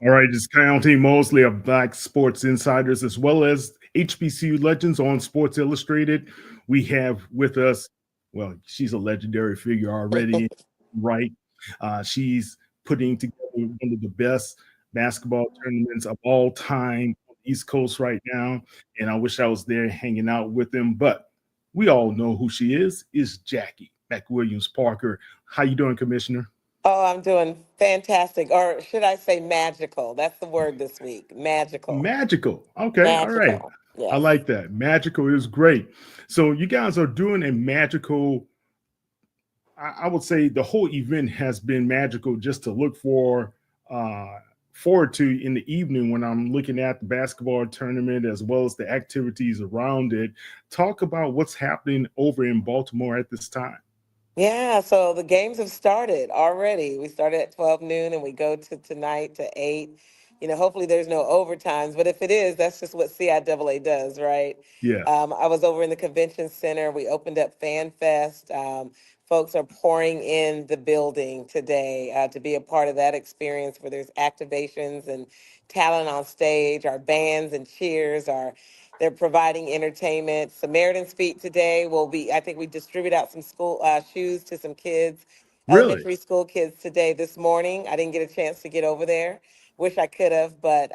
All right, it's County Mosley of Black Sports Insiders, as well as HBCU Legends on Sports Illustrated. We have with us, well, she's a legendary figure already, right? She's putting together one of the best basketball tournaments of all time on the East Coast right now. And I wish I was there hanging out with them, but we all know who she is Jacqie McWilliams Parker. How you doing, Commissioner? Oh, I'm doing fantastic. Or should I say magical? That's the word this week. Magical. Magical. Okay. All right. Magical. I Yes. like that. Magical is great. So you guys are doing a magical. I would say the whole event has been magical just to look uh, forward to in the evening when I'm looking at the basketball tournament as well as the activities around it. Talk about what's happening over in Baltimore at this time. Yeah, so the games have started already. We started at 12 noon and we go to tonight to 8. Hopefully there's no overtimes, but if it is, that's just what CIAA does, right? Yeah. I was over in the convention center. We opened up Fan Fest. Folks are pouring in the building today to be a part of that experience where there's activations and talent on stage. Our bands and cheers are they're providing entertainment. Samaritan's Feet today will be, I think we distribute out some school shoes to some kids, Really? elementary school kids today this morning. I didn't get a chance to get over there. Wish I could have, but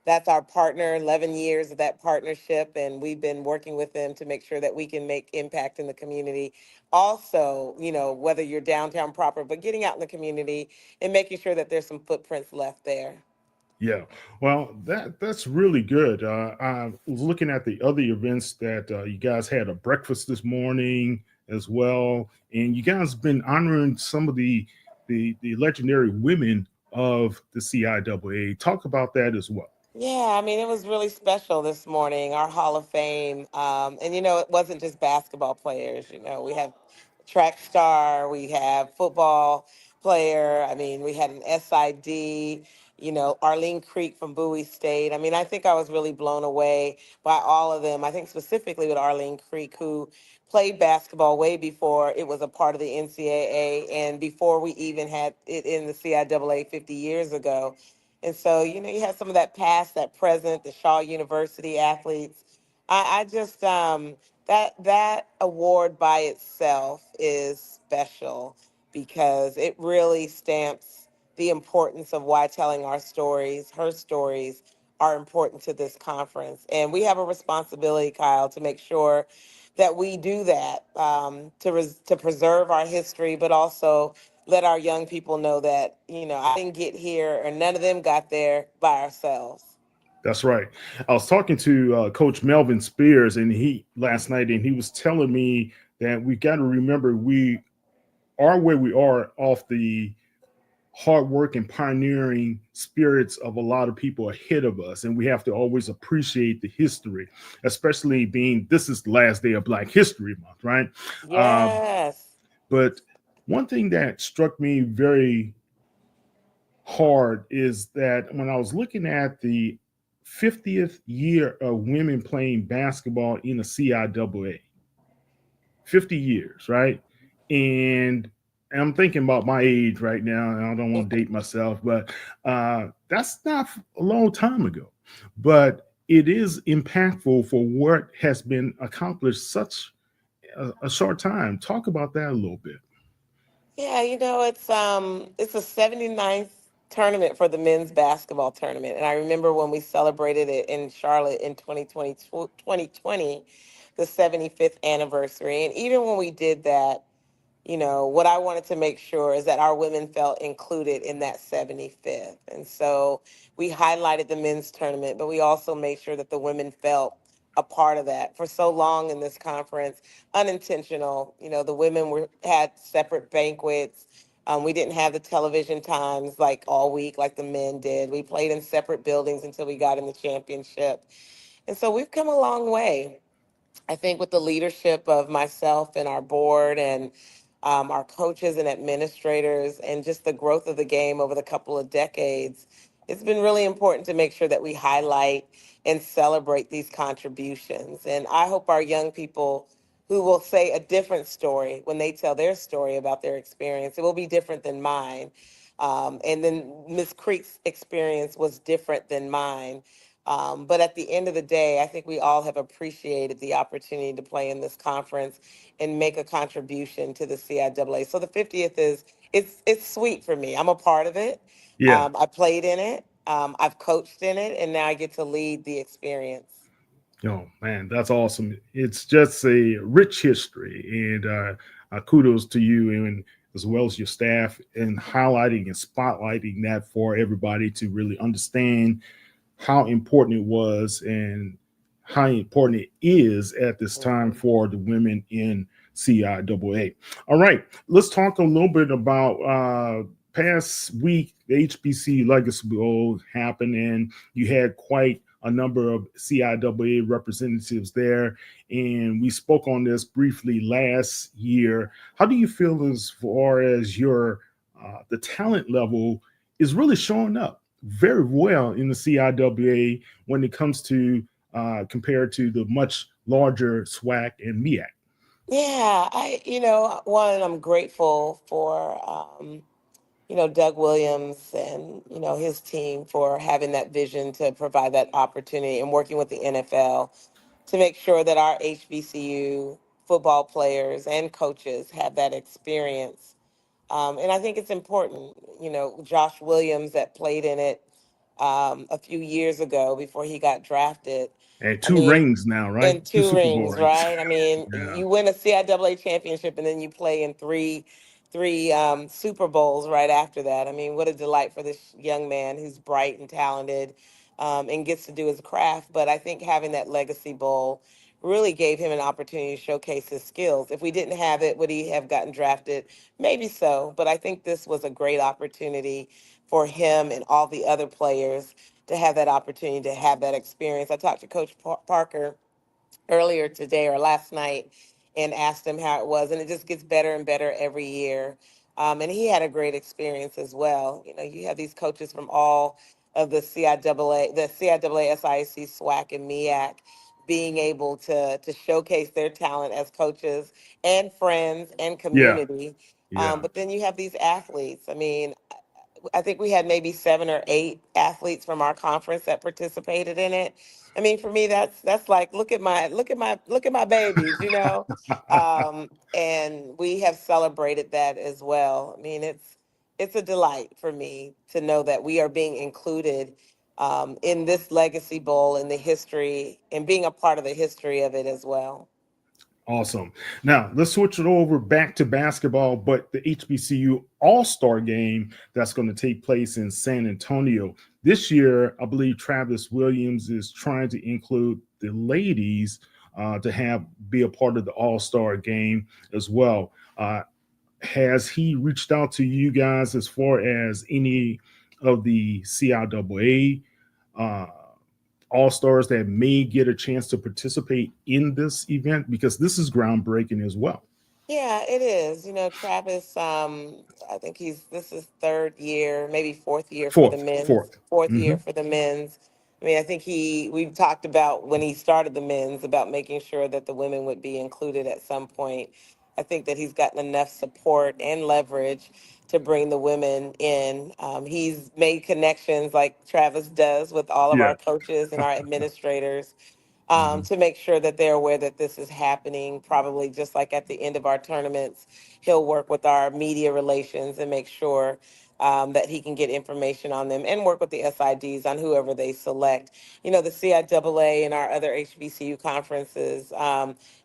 that's our partner, 11 years of that partnership. And we've been working with them to make sure that we can make impact in the community. Also, whether you're downtown proper, but getting out in the community and making sure that there's some footprints left there. Yeah, well, that's really good. I was looking at the other events that you guys had a breakfast this morning as well, and you guys been honoring some of the legendary women of the CIAA. Talk about that as well. Yeah, I mean, it was really special this morning, our Hall of Fame. And, it wasn't just basketball players. We have track star, we have football player. I mean, we had an SID, Arlene Creek from Bowie State. I mean, I think I was really blown away by all of them. I think specifically with Arlene Creek, who played basketball way before it was a part of the NCAA and before we even had it in the CIAA 50 years ago. And so, you have some of that past, that present, the Shaw University athletes. I just that award by itself is special because it really stamps the importance of why telling our stories, her stories, are important to this conference. And we have a responsibility, Kyle, to make sure that we do that to preserve our history, but also let our young people know that, I didn't get here or none of them got there by ourselves. That's right. I was talking to Coach Melvin Spears, and he last night, and he was telling me that we got to remember we are where we are off the hard work and pioneering spirits of a lot of people ahead of us. And we have to always appreciate the history, especially being this is the last day of Black History Month, right? Um, Yes. but one thing that struck me very hard is that when I was looking at the 50th year of women playing basketball in the CIAA, 50 years, right? And I'm thinking about my age right now, and I don't want to date myself, but that's not a long time ago. But it is impactful for what has been accomplished such a short time. Talk about that a little bit. Yeah, it's the 79th tournament for the men's basketball tournament. And I remember when we celebrated it in Charlotte in 2020, the 75th anniversary. And even when we did that, what I wanted to make sure is that our women felt included in that 75th. And so we highlighted the men's tournament, but we also made sure that the women felt a part of that. For so long in this conference, unintentional, the women had separate banquets. We didn't have the television times like all week like the men did. We played in separate buildings until we got in the championship. And so we've come a long way. I think with the leadership of myself and our board and our coaches and administrators and just the growth of the game over the couple of decades, it's been really important to make sure that we highlight and celebrate these contributions. And I hope our young people who will say a different story when they tell their story about their experience, it will be different than mine. And then Miss Creek's experience was different than mine. But at the end of the day, I think we all have appreciated the opportunity to play in this conference and make a contribution to the CIAA. So the 50th it's sweet for me. I'm a part of it. Yeah. I played in it. I've coached in it, and now I get to lead the experience. Oh man, that's awesome. It's just a rich history, and kudos to you and as well as your staff in highlighting and spotlighting that for everybody to really understand how important it was and how important it is at this time Mhm. for the women in CIAA. All right, let's talk a little bit about past week. The HBC Legacy Bowl happened, and you had quite a number of CIAA representatives there, and we spoke on this briefly last year. How do you feel as far as your the talent level is really showing up very well in the CIAA when it comes to compared to the much larger SWAC and MEAC? Yeah, one, I'm grateful for, Doug Williams and, his team for having that vision to provide that opportunity and working with the NFL to make sure that our HBCU football players and coaches have that experience. And I think it's important, Josh Williams that played in it a few years ago before he got drafted. And I two mean, rings now, right? in Two two Super Bowl rings, rings. right? I mean, Yeah, you win a CIAA championship and then you play in three Super Bowls right after that. I mean, what a delight for this young man who's bright and talented, and gets to do his craft. But I think having that Legacy Bowl really gave him an opportunity to showcase his skills. If we didn't have it, would he have gotten drafted? Maybe so. But I think this was a great opportunity for him and all the other players to have that opportunity to have that experience. I talked to Coach Parker earlier today or last night and asked him how it was, and it just gets better and better every year. And he had a great experience as well. You have these coaches from all of the CIAA, SIAC, SWAC, and MEAC being able to showcase their talent as coaches and friends and yeah, community. yeah. But then you have these athletes. I think we had maybe 7 or 8 athletes from our conference that participated in it. I mean, for me, that's like look at my babies, and we have celebrated that as well. I mean, it's a delight for me to know that we are being included in this Legacy Bowl in the history and being a part of the history of it as well. Awesome. Now let's switch it over back to basketball, but the HBCU All Star game that's going to take place in San Antonio this year. I believe Travis Williams is trying to include the ladies to have be a part of the All Star game as well. Has he reached out to you guys as far as any of the CIAA all stars that may get a chance to participate in this event? Because this is groundbreaking as well. Yeah, it is. Travis, I think this is third year, maybe fourth year for the Fourth, men's, fourth. fourth Mm-hmm. ye'ear for the men's. I mean, I think we've talked about when he started the men's about making sure that the women would be included at some point. I think that he's gotten enough support and leverage to bring the women in. He's made connections like Travis does with all of Yeah. our coaches and our administrators, Mm-hmm. to make sure that they're aware that this is happening. Probably just like at the end of our tournaments, he'll work with our media relations and make sure that he can get information on them and work with the SIDs on whoever they select. The CIAA and our other HBCU conferences.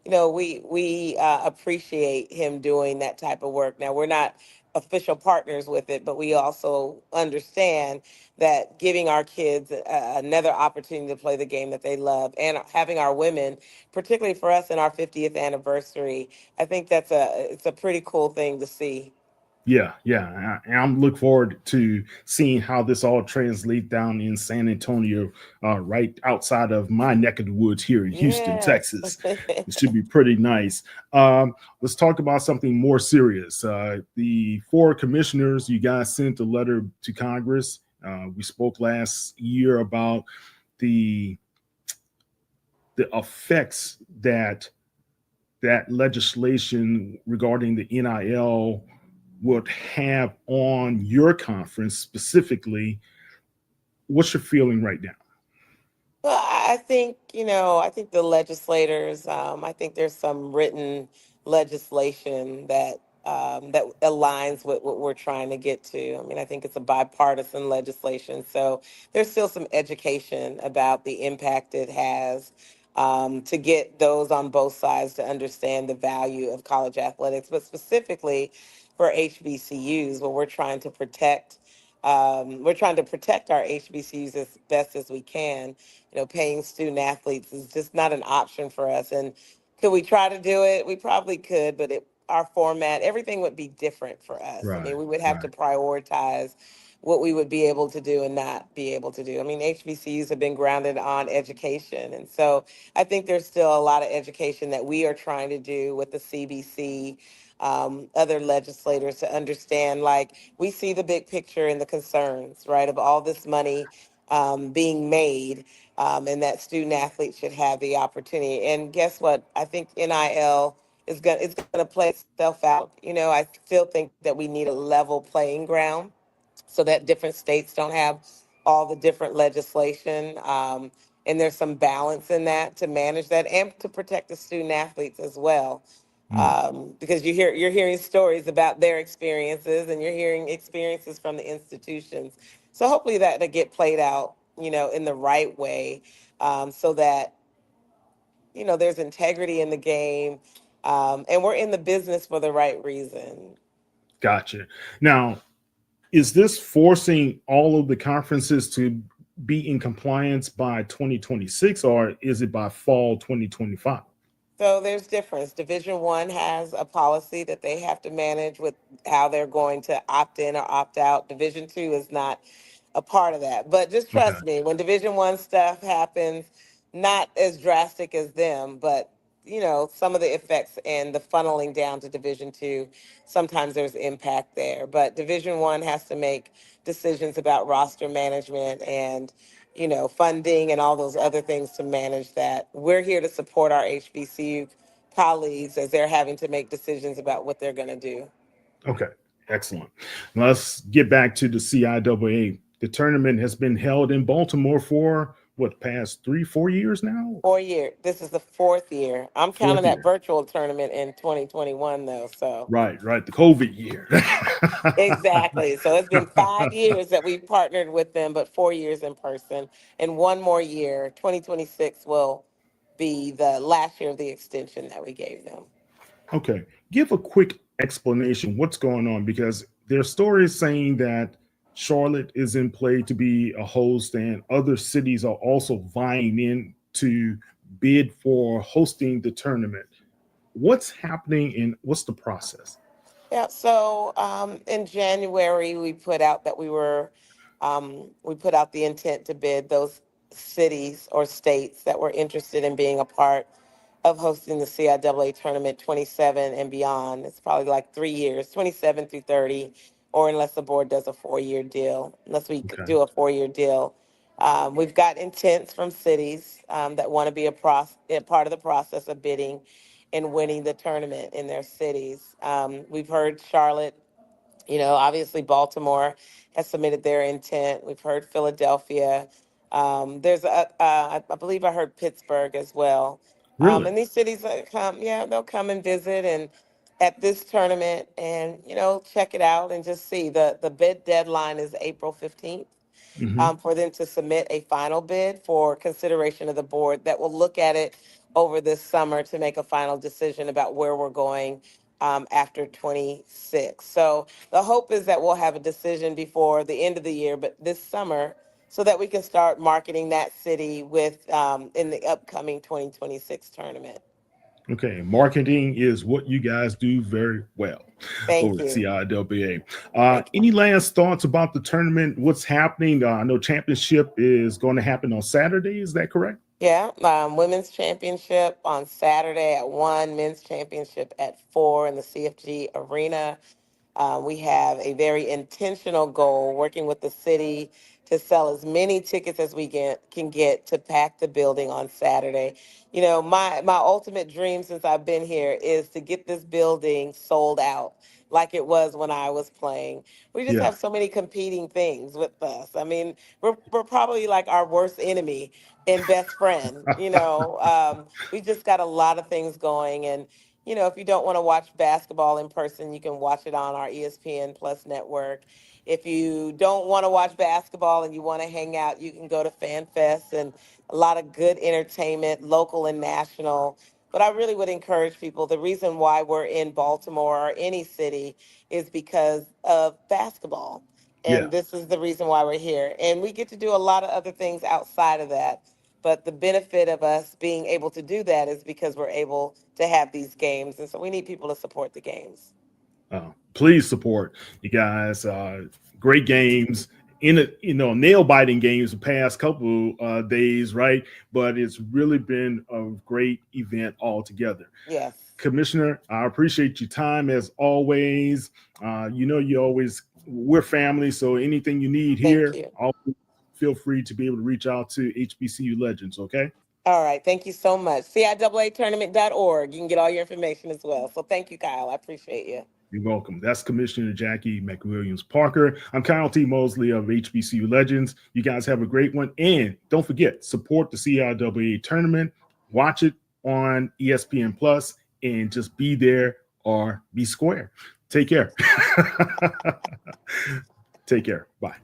We appreciate him doing that type of work. Now we're not official partners with it, but we also understand that giving our kids another opportunity to play the game that they love and having our women, particularly for us in our 50th anniversary, I think it's a pretty cool thing to see. Yeah, yeah. I'm look forward to seeing how this all translates down in San Antonio, right outside of my neck of the woods here in Houston, Yes. Texas. It should be pretty nice. Let's talk about something more serious. The four commissioners, you guys sent a letter to Congress. We spoke last year about the the effects that legislation regarding the NIL would have on your conference specifically, what's your feeling right now? Well, I think, I think the legislators, I think there's some written legislation that aligns with what we're trying to get to. I mean, I think it's a bipartisan legislation. So there's still some education about the impact it has, to get those on both sides to understand the value of college athletics, but specifically for HBCUs, where we're trying to protect our HBCUs as best as we can. Paying student athletes is just not an option for us. And could we try to do it? We probably could, but our format, everything would be different for us. I Right, mean, we would have to right. prioritize what we would be able to do and not be able to do. I mean, HBCUs have been grounded on education. And so I think there's still a lot of education that we are trying to do with the CBC, other legislators to understand, like, we see the big picture and the concerns, right, of all this money being made, and that student athletes should have the opportunity. And guess what? I think NIL it's going to play itself out. I still think that we need a level playing ground so that different states don't have all the different legislation. And there's some balance in that to manage that and to protect the student athletes as well. Mm, Because you're hearing stories about their experiences and you're hearing experiences from the institutions. So hopefully that get played out, in the right way, so that, there's integrity in the game, and we're in the business for the right reason. gotcha. Now, is this forcing all of the conferences to be in compliance by 2026, or is it by fall 2025? So there's difference. Division One has a policy that they have to manage with how they're going to opt in or opt out. Division Two is not a part of that. But just Okay. trust me, when Division One stuff happens, not as drastic as them, but some of the effects and the funneling down to Division Two, sometimes there's impact there. But Division One has to make decisions about roster management and funding and all those other things to manage that. We're here to support our HBCU colleagues as they're having to make decisions about what they're going to do. Okay. Excellent. Let's get back to the CIAA. The tournament has been held in Baltimore for what, past 3, 4 years now? 4 year. This is the fourth year. I'm counting Fourth that year. virtual tournament in 2021 though. So Right, right. The COVID year. exactly. So it's been 5 years that we've partnered with them, but 4 years in person, and one more year. 2026 will be the last year of the extension that we gave them. Okay. Give a quick explanation what's going on, because there are stories saying that Charlotte is in play to be a host and other cities are also vying in to bid for hosting the tournament. What's happening and what's the process? Yeah, so in January, we put out the intent to bid those cities or states that were interested in being a part of hosting the CIAA tournament 27 and beyond. It's probably like 3 years, 27 through 30, or unless the board does a 4 year deal, unless we Okay. do a 4 year deal. We've got intents from cities that want to be a part of the process of bidding and winning the tournament in their cities. We've heard Charlotte, obviously Baltimore has submitted their intent. We've heard Philadelphia. I believe I heard Pittsburgh as well. Really? And these cities come, yeah, they'll come and visit and at this tournament and, check it out and just see. The bid deadline is April 15th, Hmm. for them to submit a final bid for consideration of the board that will look at it over this summer to make a final decision about where we're going after 26. So the hope is that we'll have a decision before the end of the year, but this summer, so that we can start marketing that city with in the upcoming 2026 tournament. Okay, marketing is what you guys do very well Thank over at you. CIAA. Thank you. Any last thoughts about the tournament? What's happening? I know championship is going to happen on Saturday. Is that correct? Yeah, women's championship on Saturday at 1, men's championship at 4 in the CFG arena. We have a very intentional goal working with the city to sell as many tickets as can get to pack the building on Saturday. My ultimate dream since I've been here is to get this building sold out. like it was when I was playing. We just Yeah. have so many competing things with us. I mean, we're probably like our worst enemy and best friend. We just got a lot of things going. And, if you don't want to watch basketball in person, you can watch it on our ESPN Plus network. If you don't want to watch basketball and you want to hang out, you can go to Fan Fest and a lot of good entertainment, local and national. But I really would encourage people. The reason why we're in Baltimore or any city is because of basketball. Yeah. And this is the reason why we're here. And we get to do a lot of other things outside of that. But the benefit of us being able to do that is because we're able to have these games. And so we need people to support the games. Please support you guys. Great games in a nail biting games the past couple days, right? But it's really been a great event altogether. Yes. Commissioner, I appreciate your time as always. We're family, so anything you need Thank here, you. always feel free to be able to reach out to HBCU Legends. Okay. All right. Thank you so much. CIAA tournament.org. You can get all your information as well. So thank you, Kyle. I appreciate you. You're welcome. That's Commissioner Jacqie McWilliams Parker. I'm Kyle T. Mosley of HBCU Legends. You guys have a great one. And don't forget, support the CIAA tournament. Watch it on ESPN Plus and just be there or be square. Take care. Take care. Bye.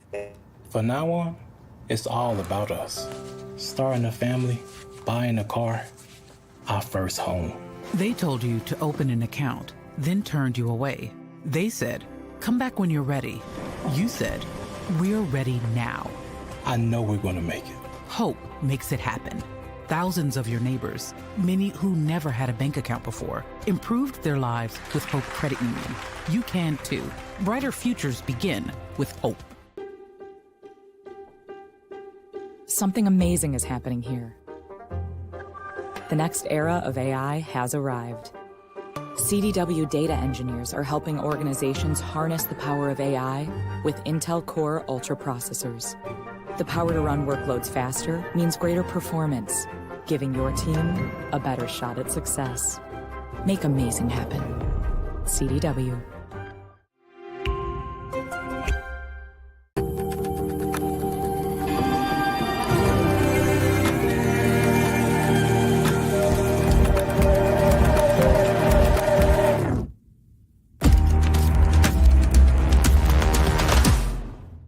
From now on, it's all about us. Starting a family, buying a car, our first home. They told you to open an account, then turned you away. They said, come back when you're ready. You said, we're ready now. I know we're going to make it. Hope makes it happen. Thousands of your neighbors, many who never had a bank account before, improved their lives with Hope Credit Union. You can too. Brighter futures begin with hope. Something amazing is happening here. The next era of AI has arrived. CDW data engineers are helping organizations harness the power of AI with Intel Core Ultra processors. The power to run workloads faster means greater performance, giving your team a better shot at success. Make amazing happen. CDW.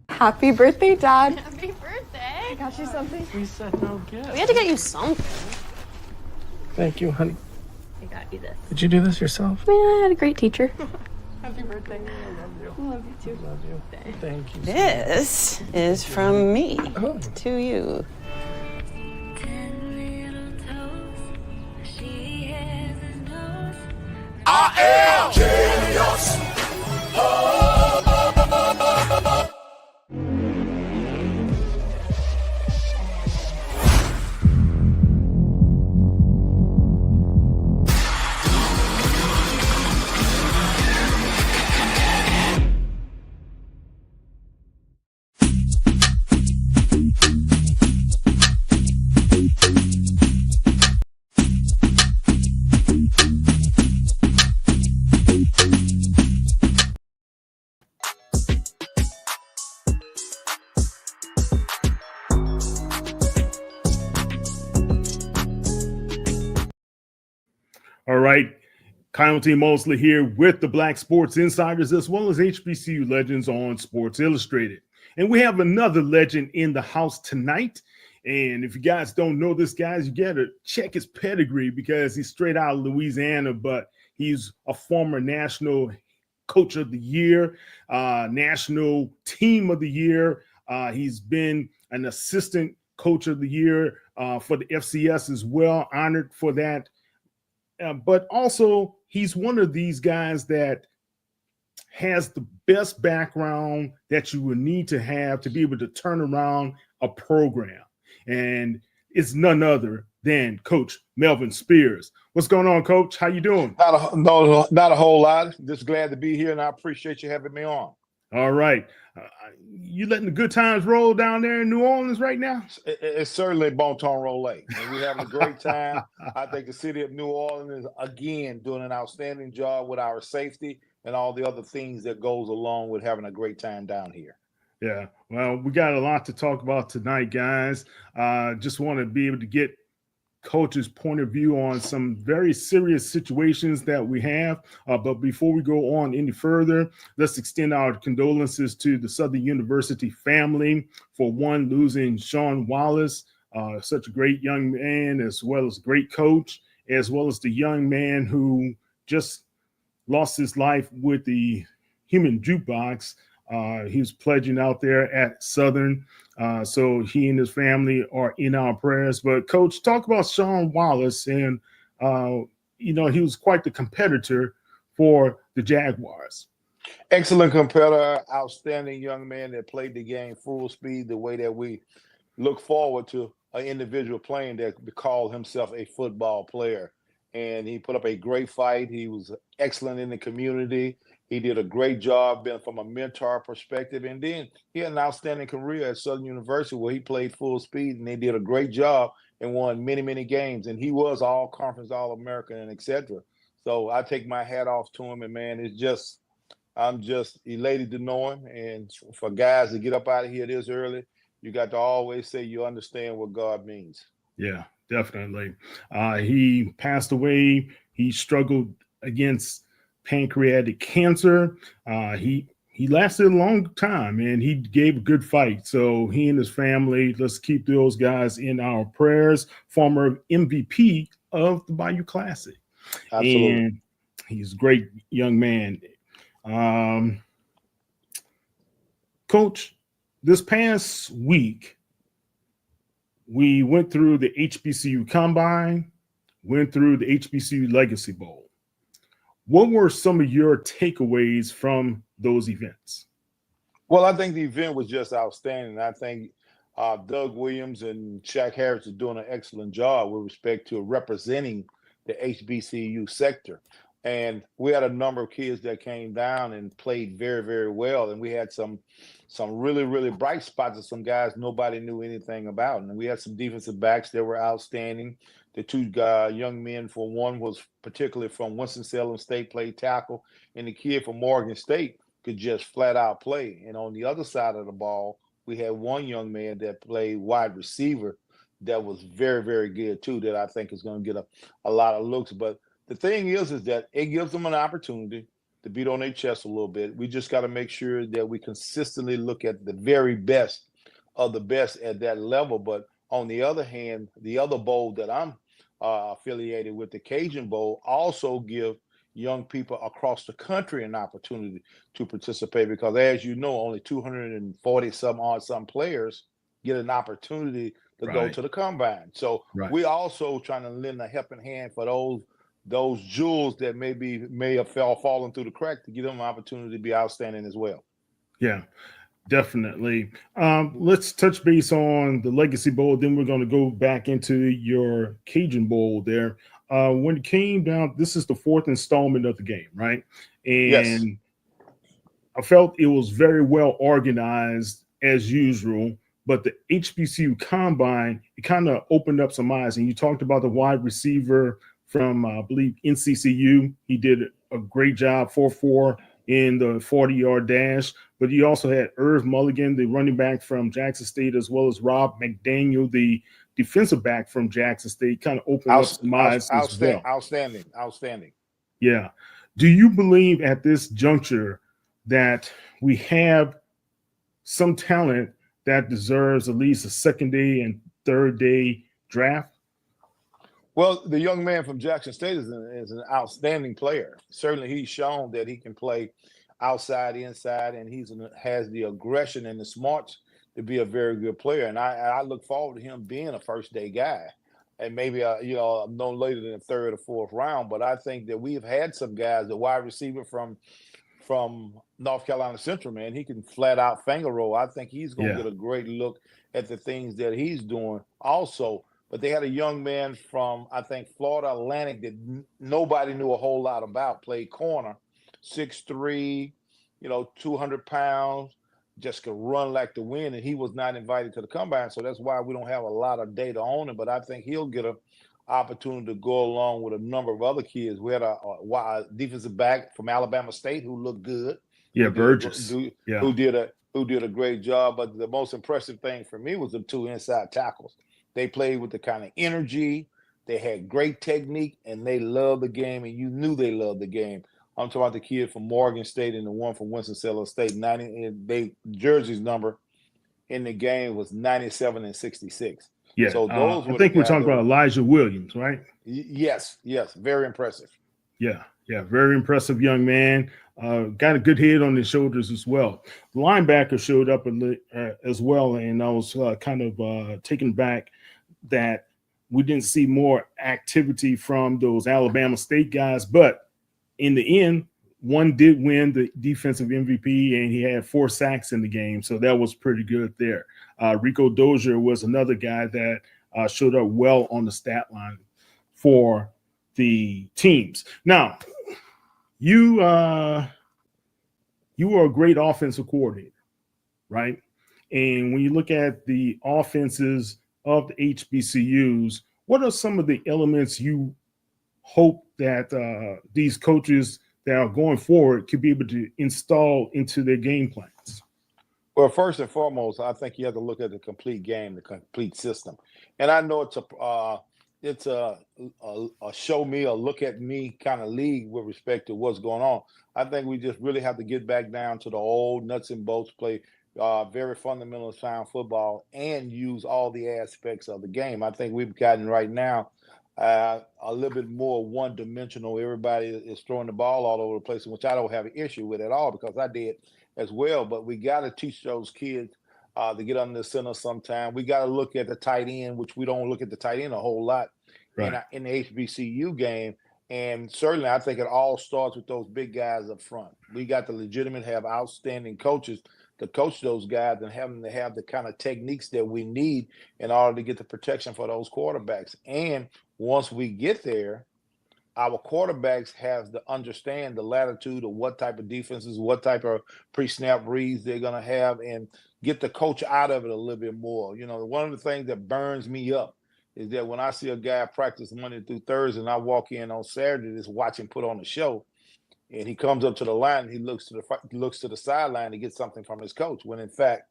Happy birthday, Dad. Happy birthday. I got you something. We said no gift. We had to get you something. Thank you, honey. I got you this. Did you do this yourself? Yeah, I had a great teacher. Happy birthday. I love you. I love you too. Love you. Thank you. This is from me to you. I am genius. All right. Kyle T. Mosley here with the Black Sports Insiders, as well as HBCU Legends on Sports Illustrated. And we have another legend in the house tonight. And if you guys don't know this guy, you got to check his pedigree because he's straight out of Louisiana, but he's a former national coach of the year, national team of the year. He's been an assistant coach of the year for the FCS as well, honored for that. But also, he's one of these guys that has the best background that you would need to have to be able to turn around a program. And it's none other than Coach Melvin Spears. What's going on, Coach? How you doing? Not a whole lot. Just glad to be here, and I appreciate you having me on. All right. You letting the good times roll down there in New Orleans right now? It's certainly bon ton roll. We're having a great time. I think the city of New Orleans is, again, doing an outstanding job with our safety. and all the other things that goes along with having a great time down here. Yeah. Well, we got a lot to talk about tonight, guys. Just want to be able to get Coach's point of view on some very serious situations that we have. But before we go on any further, let's extend our condolences to the Southern University family for one, losing Sean Wallace, such a great young man, as well as a great coach, as well as the young man who just lost his life with the human jukebox. He was pledging out there at Southern. So he and his family are in our prayers. But, Coach, talk about Sean Wallace. And, he was quite the competitor for the Jaguars. Excellent competitor, outstanding young man that played the game full speed the way that we look forward to an individual playing that called himself a football player. And he put up a great fight. He was excellent in the community. He did a great job being from a mentor perspective. And then he had an outstanding career at Southern University where he played full speed, and they did a great job and won many, many games. And he was all conference, all American, and et cetera. So I take my hat off to him. And man, I'm just elated to know him. And for guys to get up out of here this early, you got to always say you understand what God means. Yeah, definitely. He passed away. He struggled against pancreatic cancer. He lasted a long time, and he gave a good fight. So he and his family, let's keep those guys in our prayers. Former MVP of the Bayou Classic. Absolutely. And he's a great young man. Coach, this past week, we went through the HBCU Combine, went through the HBCU Legacy Bowl. What were some of your takeaways from those events? Well, I think the event was just outstanding. I think Doug Williams and Shaq Harris are doing an excellent job with respect to representing the HBCU sector. And we had a number of kids that came down and played very, very well. And we had some really, really bright spots of some guys nobody knew anything about. And we had some defensive backs that were outstanding. The two young men, for one, was particularly from Winston-Salem State, played tackle. And the kid from Morgan State could just flat out play. And on the other side of the ball, we had one young man that played wide receiver that was very, very good too, that I think is going to get a lot of looks. But the thing is that it gives them an opportunity to beat on their chest a little bit. We just got to make sure that we consistently look at the very best of the best at that level. But on the other hand, the other bowl that I'm affiliated with, the Cajun Bowl, also give young people across the country an opportunity to participate, because as you know, only 240 some players get an opportunity to go to the combine. So we also trying to lend a helping hand for those jewels that may have fallen through the crack, to give them an opportunity to be outstanding as well. Yeah, definitely. Let's touch base on the Legacy Bowl. Then we're going to go back into your Cajun Bowl there. When it came down, this is the fourth installment of the game, right? And yes. I felt it was very well organized as usual, but the HBCU Combine, it kind of opened up some eyes. And you talked about the wide receiver from, I believe, NCCU. He did a great job, 4.4 in the 40-yard dash. But you also had Irv Mulligan, the running back from Jackson State, as well as Rob McDaniel, the defensive back from Jackson State, kind of opened up some eyes as well. Outstanding. Yeah. Do you believe at this juncture that we have some talent that deserves at least a second day and third day draft? Well, the young man from Jackson State is an outstanding player. Certainly, he's shown that he can play outside, inside, and has the aggression and the smarts to be a very good player. And I look forward to him being a first-day guy, and maybe no later than the third or fourth round. But I think that we've had some guys, the wide receiver from North Carolina Central, man, he can flat out finger roll. I think he's going to get a great look at the things that he's doing also. But they had a young man from, I think, Florida Atlantic that nobody knew a whole lot about, played corner, 6'3", 200 pounds, just could run like the wind, and he was not invited to the combine. So that's why we don't have a lot of data on him. But I think he'll get opportunity to go along with a number of other kids. We had a defensive back from Alabama State who looked good. Yeah, Burgess. Who did a great job. But the most impressive thing for me was the two inside tackles. They played with the kind of energy. They had great technique, and they loved the game, and you knew they loved the game. I'm talking about the kid from Morgan State and the one from Winston-Salem State. Jersey's number in the game was 97 and 66. Yeah, so those I think we're talking about Elijah Williams, right? Yes, very impressive. Yeah, very impressive young man. Got a good head on his shoulders as well. The linebacker showed up as well, and I was kind of taken back that we didn't see more activity from those Alabama State guys. But in the end, one did win the defensive MVP, and he had 4 sacks in the game, so that was pretty good there. Rico Dozier was another guy that showed up well on the stat line for the teams. Now, you were a great offensive coordinator, right? And when you look at the offenses of the HBCUs, what are some of the elements you hope that these coaches that are going forward could be able to install into their game plans? Well, first and foremost, I think you have to look at the complete game, the complete system. And I know it's a show me or look at me kind of league with respect to what's going on. I think we just really have to get back down to the old nuts and bolts, play very fundamental sound football, and use all the aspects of the game. I think we've gotten right now a little bit more one-dimensional. Everybody is throwing the ball all over the place, which I don't have an issue with at all because I did as well. But we got to teach those kids to get under the center sometime. We got to look at the tight end, which we don't look at the tight end a whole lot in the HBCU game. And certainly I think it all starts with those big guys up front. We got to have outstanding coaches to coach those guys and have them to have the kind of techniques that we need in order to get the protection for those quarterbacks. And once we get there, our quarterbacks have to understand the latitude of what type of defenses, what type of pre-snap reads they're going to have, and get the coach out of it a little bit more. You know, one of the things that burns me up is that when I see a guy practice Monday through Thursday and I walk in on Saturday to watch him put on a show, and he comes up to the line and he looks to the sideline to get something from his coach, when in fact,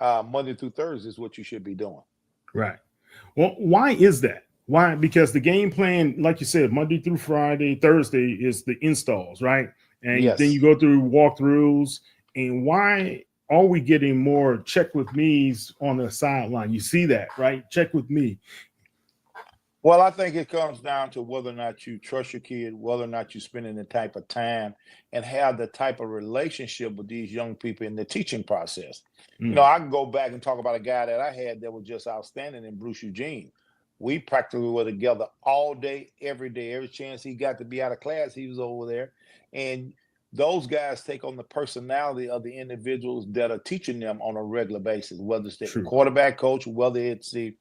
Monday through Thursday is what you should be doing. Right. Well, why is that? Why? Because the game plan, like you said, Monday through Friday, Thursday is the installs, right? And then you go through walkthroughs. And why are we getting more check with me's on the sideline? You see that, right? Check with me. Well, I think it comes down to whether or not you trust your kid, whether or not you're spending the type of time and have the type of relationship with these young people in the teaching process. You know, I can go back and talk about a guy that I had that was just outstanding in Bruce Eugene. We practically were together all day, every day. Every chance he got to be out of class, he was over there. And those guys take on the personality of the individuals that are teaching them on a regular basis, whether it's the quarterback coach, whether it's the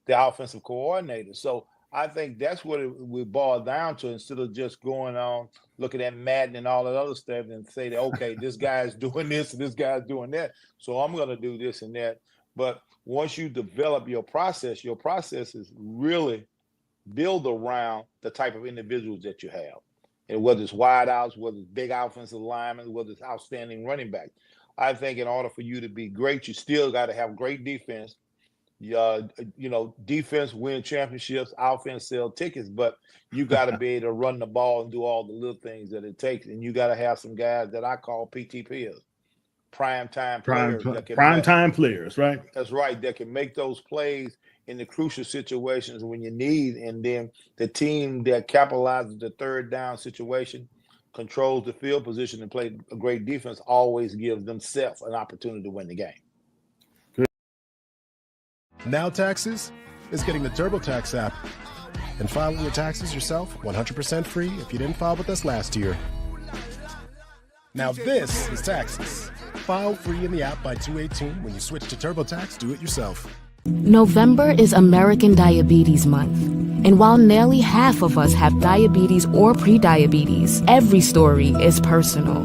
offensive coordinator. So I think that's what it would boil down to, instead of just going on, looking at Madden and all that other stuff and say that, okay, this guy's doing this and this guy's doing that, so I'm going to do this and that. But once you develop your process is really build around the type of individuals that you have. And whether it's wideouts, whether it's big offensive linemen, whether it's outstanding running back. I think in order for you to be great, you still got to have great defense. Defense win championships, offense sell tickets, but you got to be able to run the ball and do all the little things that it takes. And you got to have some guys that I call PTPs, prime time players. Prime time players, right? That's right. That can make those plays in the crucial situations when you need, and then the team that capitalizes the third down situation, controls the field position, and play a great defense, always gives themselves an opportunity to win the game. Good. Now Taxes is getting the TurboTax app and filing your taxes yourself 100% free if you didn't file with us last year. Now this is Taxes. File free in the app by 2/18 when you switch to TurboTax Do It Yourself. November is American Diabetes Month. And while nearly half of us have diabetes or prediabetes, every story is personal.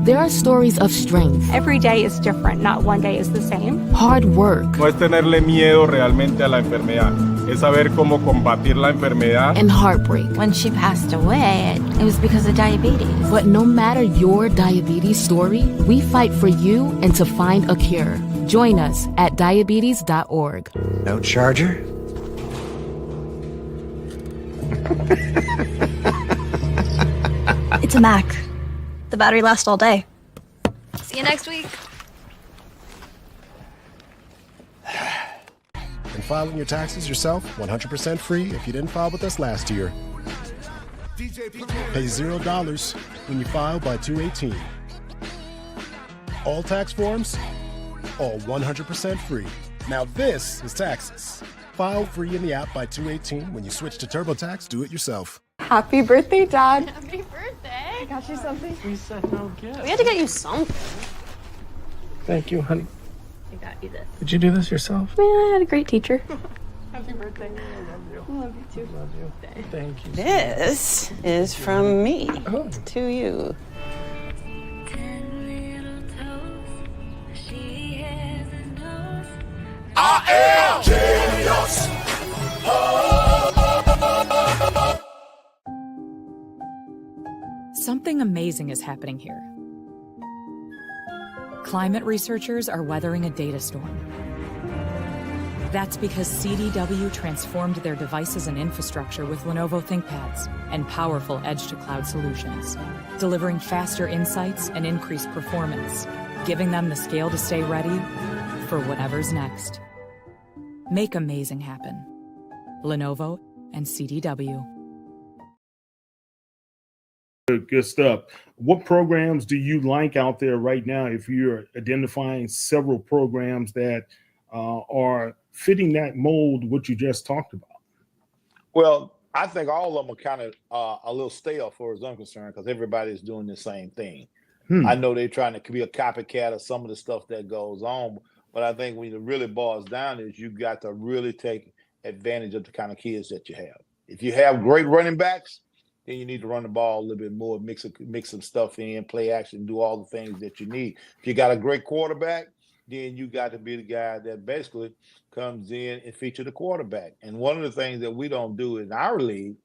There are stories of strength. Every day is different. Not one day is the same. Hard work. No es tenerle miedo realmente a la enfermedad, es saber cómo combatir la enfermedad. And heartbreak. When she passed away, it was because of diabetes. But no matter your diabetes story, we fight for you and to find a cure. Join us at diabetes.org. No charger? It's a Mac. The battery lasts all day. See you next week. And filing your taxes yourself, 100% free if you didn't file with us last year. Pay $0 when you file by 2/18. All tax forms, all 100% free. Now this is taxes. File free in the app by 2/18. When you switch to TurboTax, do it yourself. Happy birthday, Dad. Happy birthday. I got you something. We said no gift. We had to get you something. Thank you, honey. I got you this. Did you do this yourself? Yeah, I had a great teacher. Happy birthday. I love you. I love you too. Love you. Thank you. This is from me Oh. to you. I am genius. Something amazing is happening here. Climate researchers are weathering a data storm. That's because CDW transformed their devices and infrastructure with Lenovo ThinkPads and powerful edge-to-cloud solutions, delivering faster insights and increased performance, giving them the scale to stay ready for whatever's next. Make amazing happen. Lenovo and CDW. Good stuff. What programs do you like out there right now if you're identifying several programs that are fitting that mold, what you just talked about? Well, I think all of them are kind of a little stale for as I'm concerned because everybody's doing the same thing. I know they're trying to be a copycat of some of the stuff that goes on, but I think when it really boils down is you've got to really take advantage of the kind of kids that you have. If you have great running backs, then you need to run the ball a little bit more, mix some stuff in, play action, do all the things that you need. If you got a great quarterback, then you got to be the guy that basically comes in and feature the quarterback. And one of the things that we don't do in our league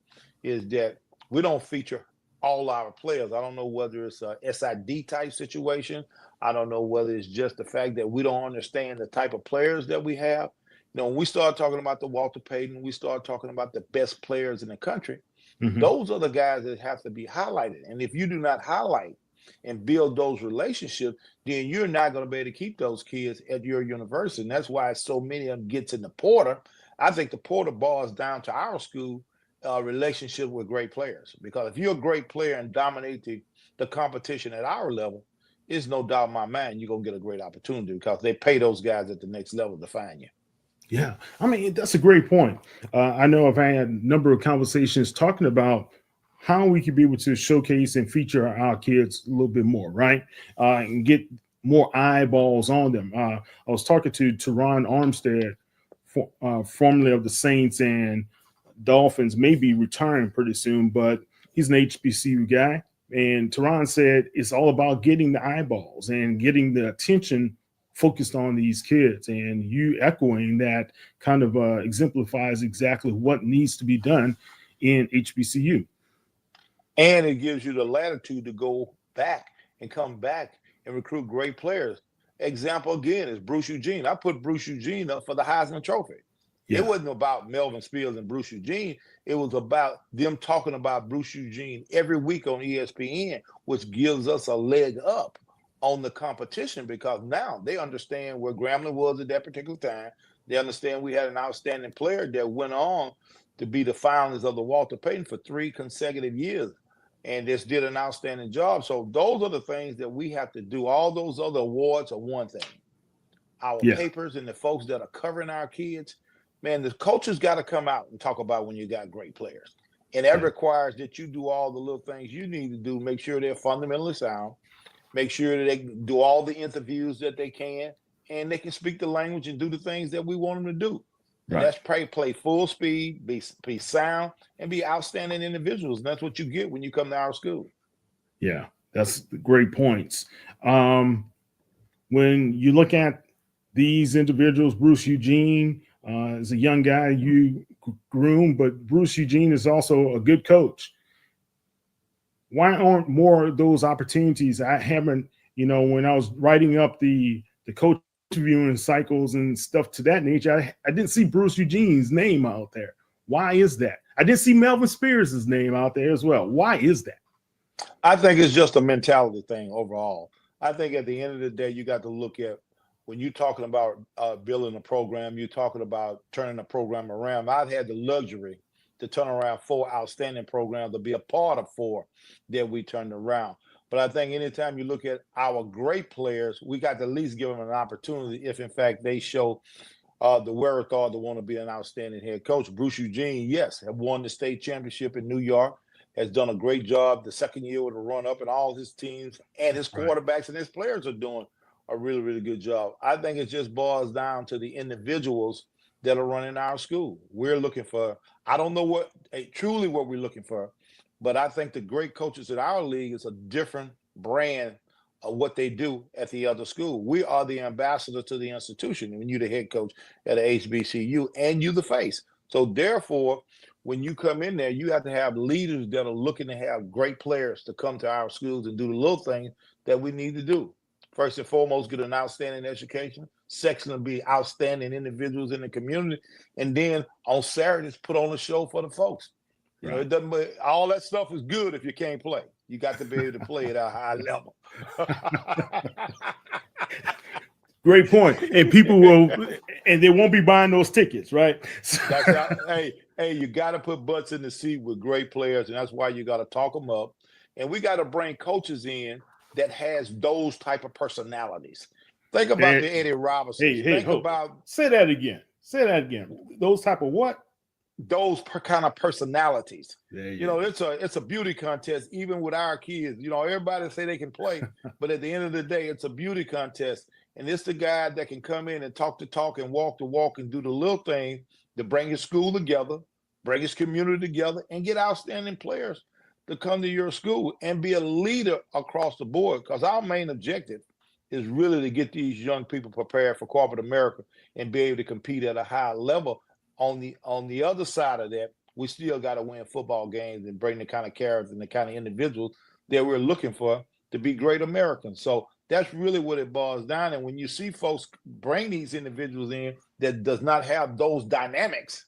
is that we don't feature all our players. I don't know whether it's a SID type situation. I don't know whether it's just the fact that we don't understand the type of players that we have. You know, when we start talking about the Walter Payton, we start talking about the best players in the country. Those are the guys that have to be highlighted. And if you do not highlight and build those relationships, then you're not going to be able to keep those kids at your university. And that's why so many of them gets in the portal. I think the portal boils down to our school relationship with great players. Because if you're a great player and dominate the competition at our level, there's no doubt in my mind you're going to get a great opportunity because they pay those guys at the next level to find you. Yeah, I mean, that's a great point. I know I've had a number of conversations talking about how we could be able to showcase and feature our kids a little bit more, right? And get more eyeballs on them. I was talking to Teron Armstead, formerly of the Saints and Dolphins, may be retiring pretty soon, but he's an HBCU guy. And Teron said it's all about getting the eyeballs and getting the attention focused on these kids, and you echoing that kind of exemplifies exactly what needs to be done in HBCU. And it gives you the latitude to go back and come back and recruit great players. Example again is Bruce Eugene. I put Bruce Eugene up for the Heisman Trophy. Yeah. It wasn't about Melvin Spears and Bruce Eugene. It was about them talking about Bruce Eugene every week on ESPN, which gives us a leg up on the competition because now they understand where Grambling was at that particular time. They understand we had an outstanding player that went on to be the finalist of the Walter Payton for 3 consecutive years and just did an outstanding job. So those are the things that we have to do. All those other awards are one thing. Our papers and the folks that are covering our kids, man, the coaches got to come out and talk about when you got great players. And that requires that you do all the little things you need to do, make sure they're fundamentally sound, make sure that they do all the interviews that they can, and they can speak the language and do the things that we want them to do. And that's play full speed, be sound, and be outstanding individuals. And that's what you get when you come to our school. Yeah, that's great points. When you look at these individuals, Bruce Eugene is a young guy you groom, but Bruce Eugene is also a good coach. Why aren't more of those opportunities? I haven't, when I was writing up the coach viewing cycles and stuff to that nature, I didn't see Bruce Eugene's name out there. Why is that? I did see Melvin Spears' name out there as well. Why is that? I think it's just a mentality thing overall. I think at the end of the day, you got to look at when you're talking about building a program, you're talking about turning a program around. I've had the luxury to turn around 4 outstanding programs, to be a part of 4 that we turned around. But I think anytime you look at our great players, we got to at least give them an opportunity if, in fact, they show the wherewithal to want to be an outstanding head coach. Bruce Eugene, yes, have won the state championship in New York, has done a great job the second year with a run-up, and all his teams and his quarterbacks and his players are doing a really, really good job. I think it just boils down to the individuals that are running our school. We're looking for, I don't know truly what we're looking for, but I think the great coaches at our league is a different brand of what they do at the other school. We are the ambassador to the institution when you're the head coach at a HBCU and you the face. So therefore, when you come in there, you have to have leaders that are looking to have great players to come to our schools and do the little things that we need to do. First and foremost, get an outstanding education. Second, be outstanding individuals in the community. And then on Saturdays, put on a show for the folks. You know, it doesn't. All that stuff is good if you can't play. You got to be able to play at a high level. Great point. And people will, and they won't be buying those tickets, right? That's how, hey, you got to put butts in the seat with great players, and that's why you got to talk them up. And we got to bring coaches in that has those type of personalities. Think about the Eddie Robinson. Say that again. Say that again. Those type of what? Those kind of personalities. You know, it's a beauty contest, even with our kids. You know, everybody say they can play, but at the end of the day, it's a beauty contest. And it's the guy that can come in and talk the talk and walk the walk and do the little thing to bring his school together, bring his community together, and get outstanding players to come to your school and be a leader across the board. Because our main objective is really to get these young people prepared for corporate America and be able to compete at a high level. On the other side of that, we still got to win football games and bring the kind of characters and the kind of individuals that we're looking for to be great Americans. So that's really what it boils down. And when you see folks bring these individuals in that does not have those dynamics,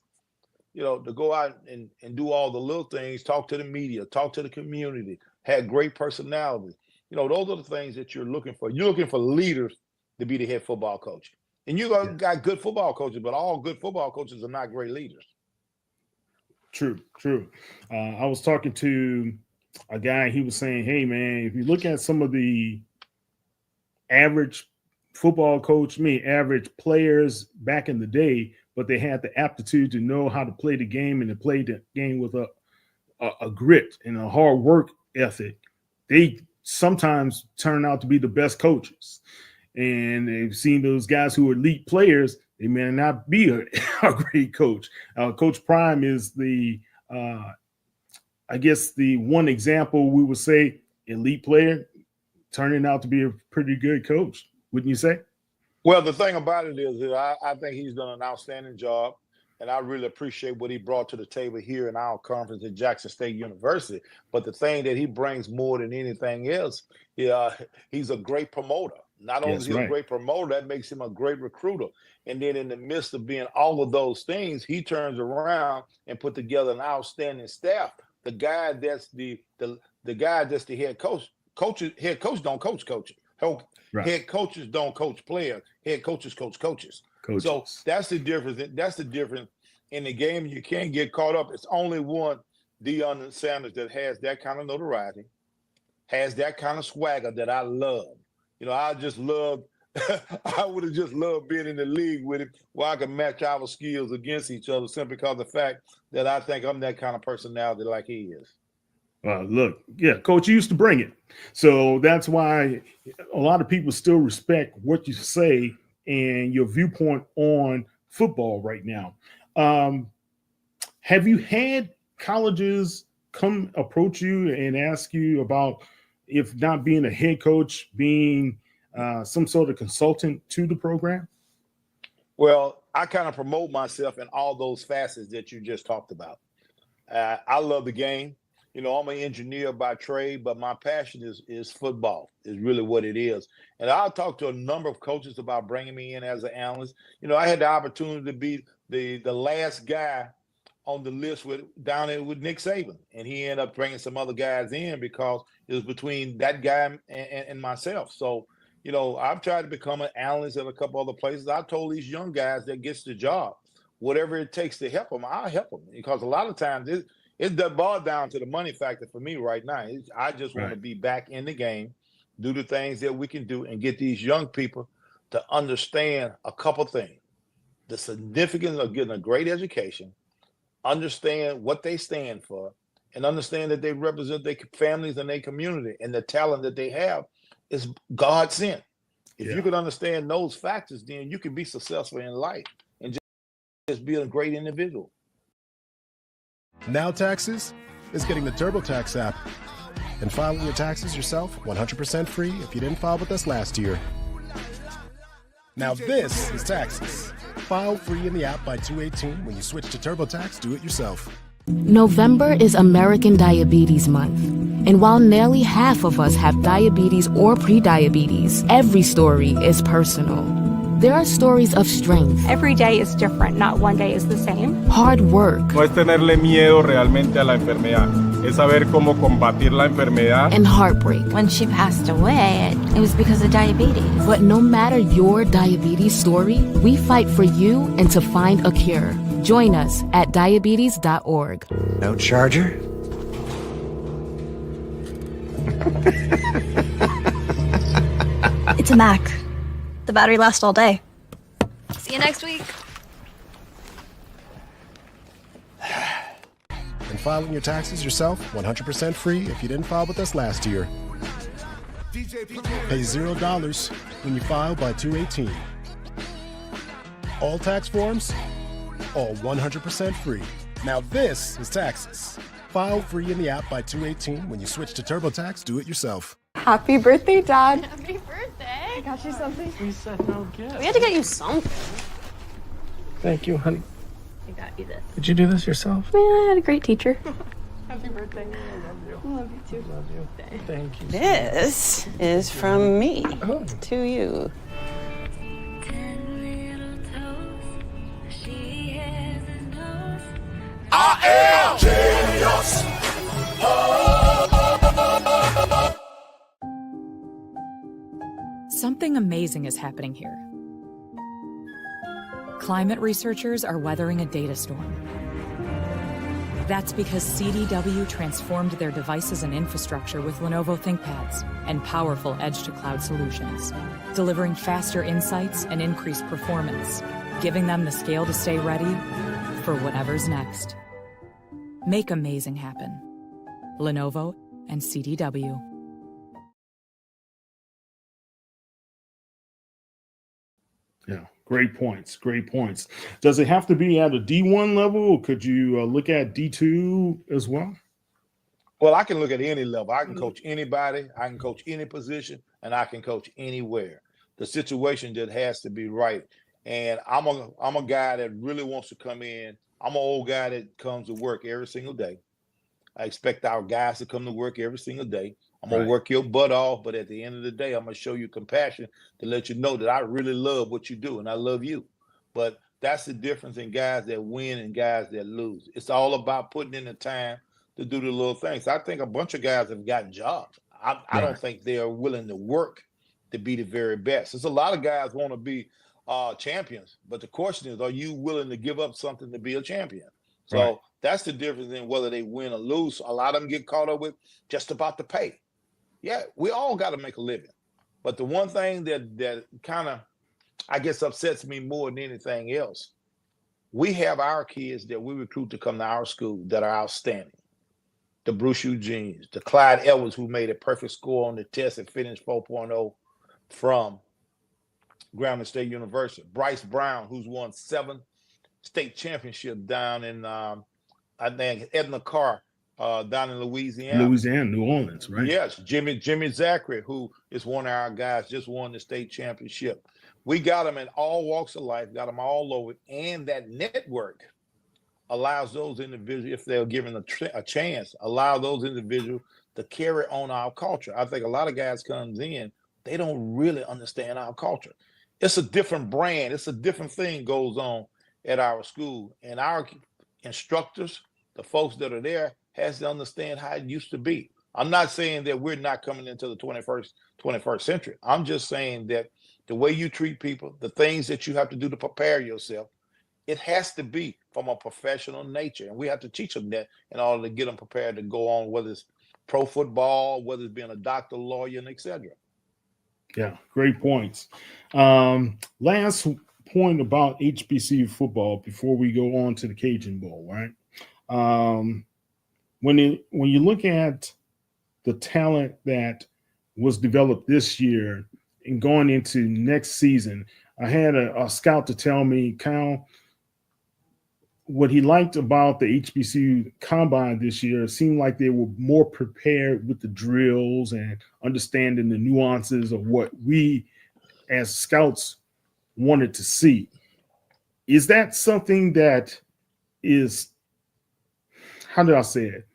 you know, to go out and do all the little things, talk to the media, talk to the community, have great personalities. You know, those are the things that you're looking for. You're looking for leaders to be the head football coach. And you got good football coaches, but all good football coaches are not great leaders. True. I was talking to a guy, he was saying, hey, man, if you look at some of the average football coach, average players back in the day, but they had the aptitude to know how to play the game and to play the game with a grit and a hard work ethic. They sometimes turn out to be the best coaches. And they've seen those guys who are elite players, they may not be a great coach. Coach Prime is I guess the one example we would say elite player turning out to be a pretty good coach, wouldn't you say? Well, the thing about it is that I think he's done an outstanding job, and I really appreciate what he brought to the table here in our conference at Jackson State University. But the thing that he brings more than anything else, he's a great promoter. Not only is he a great promoter, that makes him a great recruiter. And then in the midst of being all of those things, he turns around and put together an outstanding staff. The guy that's the guy that's the head coach. Head coach don't coach coaches. Head coaches don't coach players. Head coaches coach coaches. So that's the difference. That's the difference in the game. You can't get caught up. It's only one Deion Sanders that has that kind of notoriety, has that kind of swagger that I love. You know, I would have just loved being in the league with him where I could match our skills against each other simply because of the fact that I think I'm that kind of personality like he is. Look, Coach used to bring it. So that's why a lot of people still respect what you say and your viewpoint on football right now. Have you had colleges come approach you and ask you about, if not being a head coach, being some sort of consultant to the program? Well, I kind of promote myself in all those facets that you just talked about. I love the game. You know, I'm an engineer by trade, but my passion is football, is really what it is. And I'll talk to a number of coaches about bringing me in as an analyst. You know, I had the opportunity to be the last guy on the list down there with Nick Saban, and he ended up bringing some other guys in because it was between that guy and myself. So, you know, I've tried to become an analyst at a couple other places. I told these young guys that gets the job, whatever it takes to help them, I'll help them, because a lot of times it does boil down to the money factor for me right now. I just want to be back in the game, do the things that we can do, and get these young people to understand a couple things: the significance of getting a great education, understand what they stand for, and understand that they represent their families and their community, and the talent that they have is God sent. If you can understand those factors, then you can be successful in life and just be a great individual. Now Taxes is getting the TurboTax app and filing your taxes yourself 100% free if you didn't file with us last year. Now this is taxes. File free in the app by 2/18 when you switch to TurboTax. Do it yourself. November is American Diabetes Month. And while nearly half of us have diabetes or prediabetes, every story is personal. There are stories of strength. Every day is different, not one day is the same. Hard work. No es tenerle miedo realmente a la enfermedad, es saber cómo combatir la enfermedad. And heartbreak. When she passed away, it was because of diabetes. But no matter your diabetes story, we fight for you and to find a cure. Join us at diabetes.org. No charger? It's a Mac. The battery lasts all day. See you next week. And filing your taxes yourself 100% free if you didn't file with us last year. Pay $0 when you file by 2/18. All tax forms, all 100% free. Now this is taxes. File free in the app by 2/18 when you switch to TurboTax. Do it yourself. Happy birthday, Dad. Happy birthday. I got you something. We said no gift. We had to get you something. Thank you, honey. I got you this. Did you do this yourself? Man, I had a great teacher. Happy birthday. I love you too. Love you. Thank you. This is from me Oh. to you. I am genius. Something amazing is happening here. Climate researchers are weathering a data storm. That's because CDW transformed their devices and infrastructure with Lenovo ThinkPads and powerful edge-to-cloud solutions, delivering faster insights and increased performance, giving them the scale to stay ready for whatever's next. Make amazing happen. Lenovo and CDW. Yeah, great points. Great points. Does it have to be at a D1 level, or could you look at D2 as well? Well, I can look at any level. I can coach anybody. I can coach any position, and I can coach anywhere. The situation just has to be right. And I'm a guy that really wants to come in. I'm an old guy that comes to work every single day. I expect our guys to come to work every single day. I'm going to work your butt off, but at the end of the day, I'm going to show you compassion to let you know that I really love what you do, and I love you. But that's the difference in guys that win and guys that lose. It's all about putting in the time to do the little things. I think a bunch of guys have gotten jobs. I don't think they are willing to work to be the very best. There's a lot of guys want to be champions, but the question is, are you willing to give up something to be a champion? So that's the difference in whether they win or lose. A lot of them get caught up with just about the pay. Yeah, we all got to make a living. But the one thing that kind of, I guess, upsets me more than anything else, we have our kids that we recruit to come to our school that are outstanding. The Bruce Eugenes, the Clyde Edwards, who made a perfect score on the test and finished 4.0 from Grambling State University. Bryce Brown, who's won 7 state championships down in, I think, Edna Carr, down in Louisiana. New Orleans, right? Yes, Jimmy Zachary, who is one of our guys, just won the state championship. We got them in all walks of life, got them all over, and that network allows those individuals, if they're given a chance, allow those individuals to carry on our culture. I think a lot of guys comes in, they don't really understand our culture. It's a different brand. It's a different thing goes on at our school. And our instructors, the folks that are there, has to understand how it used to be. I'm not saying that we're not coming into the 21st century. I'm just saying that the way you treat people, the things that you have to do to prepare yourself, it has to be from a professional nature. And we have to teach them that in order to get them prepared to go on, whether it's pro football, whether it's being a doctor, lawyer, and etc. Yeah, great points. Last point about HBCU football before we go on to the Cajun Bowl, right? When you look at the talent that was developed this year and going into next season, I had a scout to tell me, Kyle, what he liked about the HBCU combine this year seemed like they were more prepared with the drills and understanding the nuances of what we as scouts wanted to see. Is that something that is, how did I say it?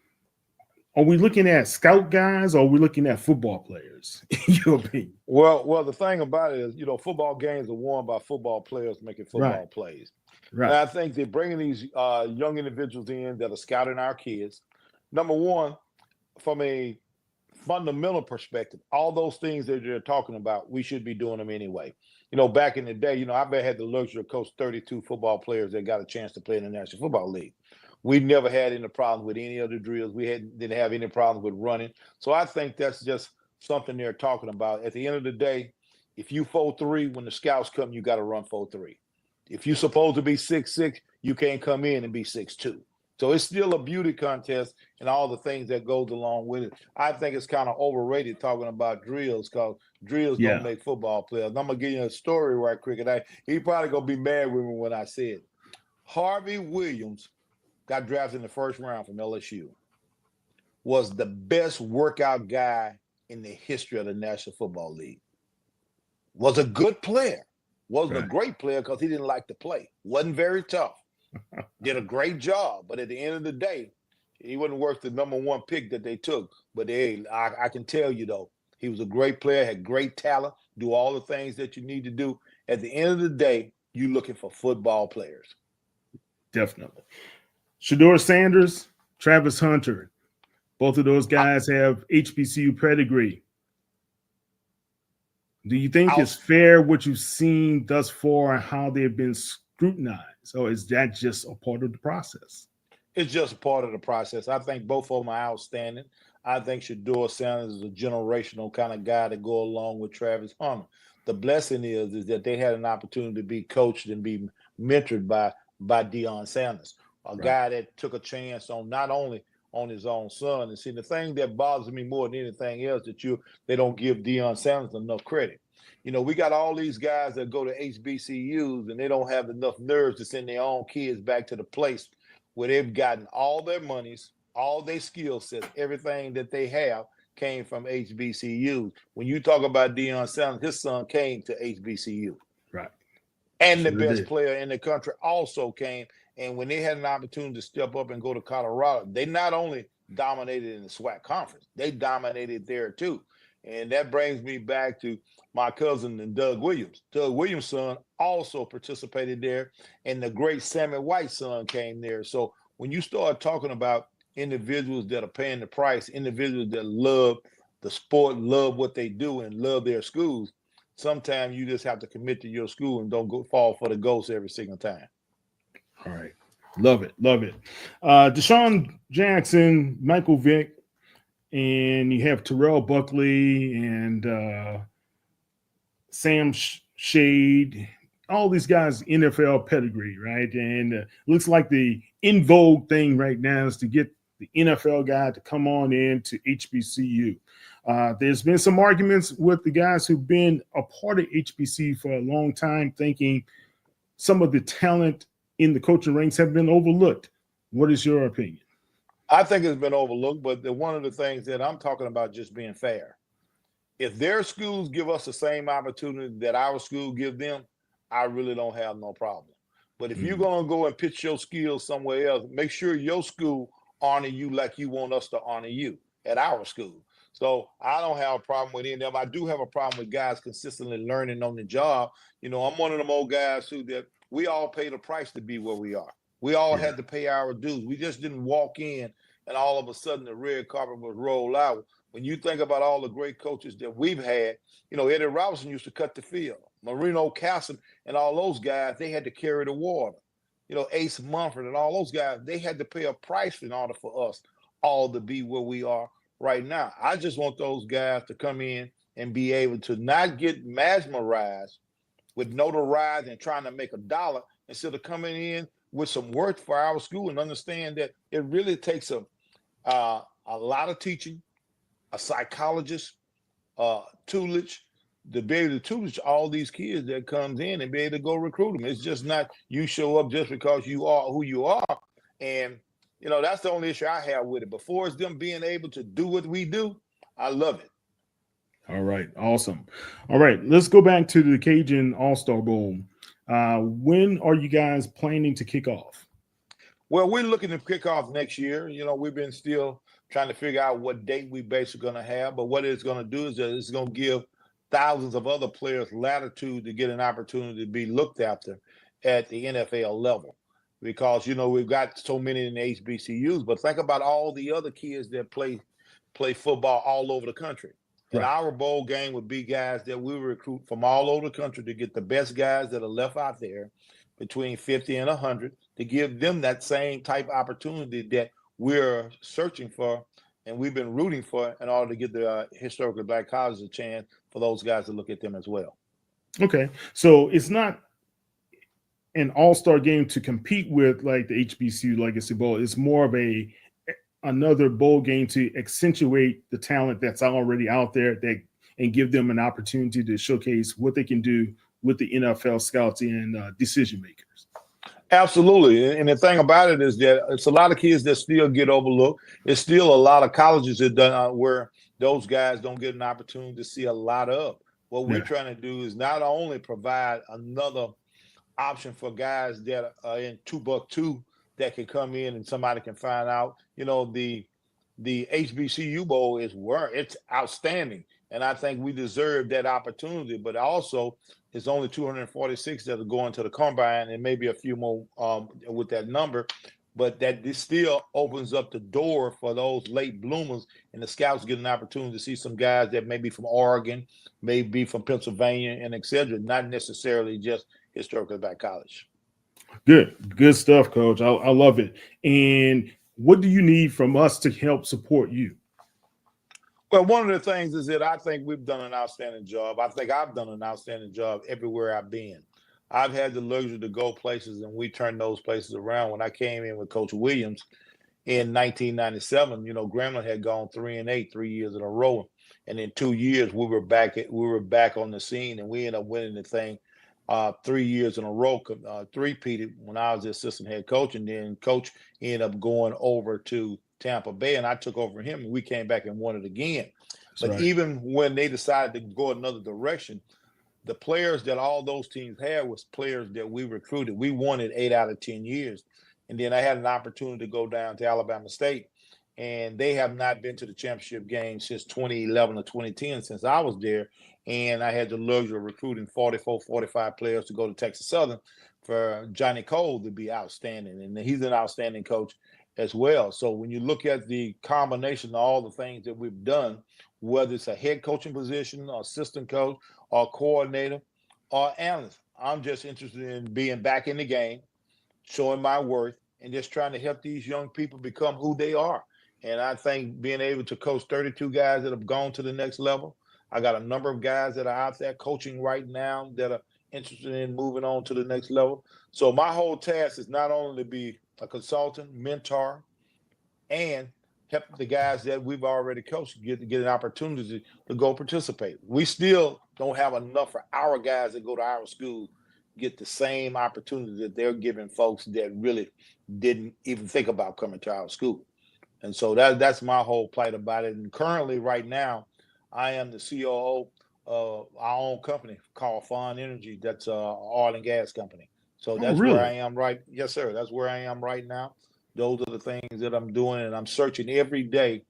Are we looking at scout guys or are we looking at football players, in your opinion? Well, the thing about it is, football games are won by football players making football plays. Right. And I think they're bringing these young individuals in that are scouting our kids. Number one, from a fundamental perspective, all those things that you're talking about, we should be doing them anyway. Back in the day, I've had the luxury of coach 32 football players that got a chance to play in the National Football League. We never had any problems with any of the drills. We didn't have any problems with running. So I think that's just something they're talking about. At the end of the day, if you 4-3, when the scouts come, you got to run 4-3. If you're supposed to be 6'6", you can't come in and be 6'2". So it's still a beauty contest and all the things that goes along with it. I think it's kind of overrated talking about drills because drills don't make football players. I'm going to give you a story right quick. And he probably going to be mad with me when I say it. Harvey Williams got drafted in the first round from LSU, was the best workout guy in the history of the National Football League. Was a good player. Wasn't a great player because he didn't like to play. Wasn't very tough. Did a great job. But at the end of the day, he wasn't worth the number one pick that they took. But I can tell you, though, he was a great player, had great talent, do all the things that you need to do. At the end of the day, you're looking for football players. Definitely. Shedeur Sanders, Travis Hunter, both of those guys have HBCU pedigree. Do you think it's fair what you've seen thus far and how they've been scrutinized? Or is that just a part of the process? It's just a part of the process. I think both of them are outstanding. I think Shedeur Sanders is a generational kind of guy to go along with Travis Hunter. The blessing is that they had an opportunity to be coached and be mentored by Deion Sanders, a guy that took a chance on not only on his own son. And see, the thing that bothers me more than anything else they don't give Deion Sanders enough credit. We got all these guys that go to HBCUs and they don't have enough nerves to send their own kids back to the place where they've gotten all their monies, all their skill sets, everything that they have came from HBCUs. When you talk about Deion Sanders, his son came to HBCU. Right. And the best player in the country also came. And when they had an opportunity to step up and go to Colorado, they not only dominated in the SWAC conference, they dominated there too. And that brings me back to my cousin and Doug Williams. Doug Williams' son also participated there, and the great Sammy White's son came there. So when you start talking about individuals that are paying the price, individuals that love the sport, love what they do, and love their schools, sometimes you just have to commit to your school and don't fall for the ghost every single time. All right. Love it. Love it. Deshaun Jackson, Michael Vick, and you have Terrell Buckley and Sam Shade, all these guys, NFL pedigree, right? And looks like the in vogue thing right now is to get the NFL guy to come on in to HBCU. There's been some arguments with the guys who've been a part of HBCU for a long time, thinking some of the talent in the coaching ranks have been overlooked. What is your opinion? I think it's been overlooked, but one of the things that I'm talking about just being fair. if their schools give us the same opportunity that our school give them, I really don't have no problem. But if you're going to go and pitch your skills somewhere else, make sure your school honor you like you want us to honor you at our school. So I don't have a problem with any of them. I do have a problem with guys consistently learning on the job. You know, I'm one of them old guys who that we all pay the price to be where we are. We all had to pay our dues. We just didn't walk in and all of a sudden the red carpet was rolled out. When you think about all the great coaches that we've had, you know, Eddie Robinson used to cut the field. Marino Castle and all those guys, they had to carry the water. You know, Ace Mumford and all those guys, they had to pay a price in order for us all to be where we are right now. I just want those guys to come in and be able to not get mesmerized with notoriety and trying to make a dollar instead of coming in with some work for our school and understand that it really takes a lot of teaching, a psychologist, tutelage, to be able to tutelage all these kids that comes in and be able to go recruit them. It's just not you show up just because you are who you are. And, you know, that's the only issue I have with it. Before it's them being able to do what we do, I love it. All right. Awesome. All right. Let's go back to the Cajun All-Star Bowl. When are you guys planning to kick off? Well, we're looking to kick off next year. You know, we've been still trying to figure out what date we basically going to have. But what it's going to do is that it's going to give thousands of other players latitude to get an opportunity to be looked after at the NFL level. Because, you know, we've got so many in the HBCUs, but think about all the other kids that play football all over the country. And our bowl game would be guys that we recruit from all over the country to get the best guys that are left out there between 50 and 100 to give them that same type of opportunity that we're searching for and we've been rooting for in order to get the historically black colleges a chance for those guys to look at them as well. Okay. So it's not an all-star game to compete with like the HBCU Legacy Bowl. It's more of another bowl game to accentuate the talent that's already out there and give them an opportunity to showcase what they can do with the NFL scouts and decision makers. Absolutely. And the thing about it is that it's a lot of kids that still get overlooked. It's still a lot of colleges that done where those guys don't get an opportunity to see a lot of. What we're trying to do is not only provide another option for guys that are in 2x2 that can come in and somebody can find out, you know, the HBCU Bowl is where it's outstanding. And I think we deserve that opportunity, but also it's only 246 that are going to the combine and maybe a few more with that number. But that this still opens up the door for those late bloomers and the scouts get an opportunity to see some guys that may be from Oregon, maybe from Pennsylvania and et cetera, not necessarily just historically black college. Good stuff, Coach. I love it. And what do you need from us to help support you? Well, one of the things is that I think we've done an outstanding job. I think I've done an outstanding job everywhere I've been. I've had the luxury to go places, and we turned those places around. When I came in with Coach Williams in 1997, you know, Grambling had gone 3-8 3 years in a row, and in 2 years we were back on the scene, and we ended up winning the thing 3 years in a row, three-peated when I was the assistant head coach, and then Coach ended up going over to Tampa Bay, and I took over him, and we came back and won it again. But even when they decided to go another direction, the players that all those teams had was players that we recruited. We won it 8 out of 10 years. And then I had an opportunity to go down to Alabama State, and they have not been to the championship game since 2011 or 2010 since I was there. And I had the luxury of recruiting 44, 45 players to go to Texas Southern for Johnny Cole to be outstanding. And he's an outstanding coach as well. So when you look at the combination of all the things that we've done, whether it's a head coaching position, or assistant coach, or coordinator, or analyst, I'm just interested in being back in the game, showing my worth, and just trying to help these young people become who they are. And I think being able to coach 32 guys that have gone to the next level, I got a number of guys that are out there coaching right now that are interested in moving on to the next level. So my whole task is not only to be a consultant, mentor, and help the guys that we've already coached get an opportunity to go participate. We still don't have enough for our guys that go to our school get the same opportunity that they're giving folks that really didn't even think about coming to our school. And so that's my whole plight about it. And currently right now, I am the COO of our own company called Fond Energy. That's oil and gas company. So Oh, that's where I really? am right. Yes, sir. That's where I am right now. Those are the things that I'm doing, and I'm searching every day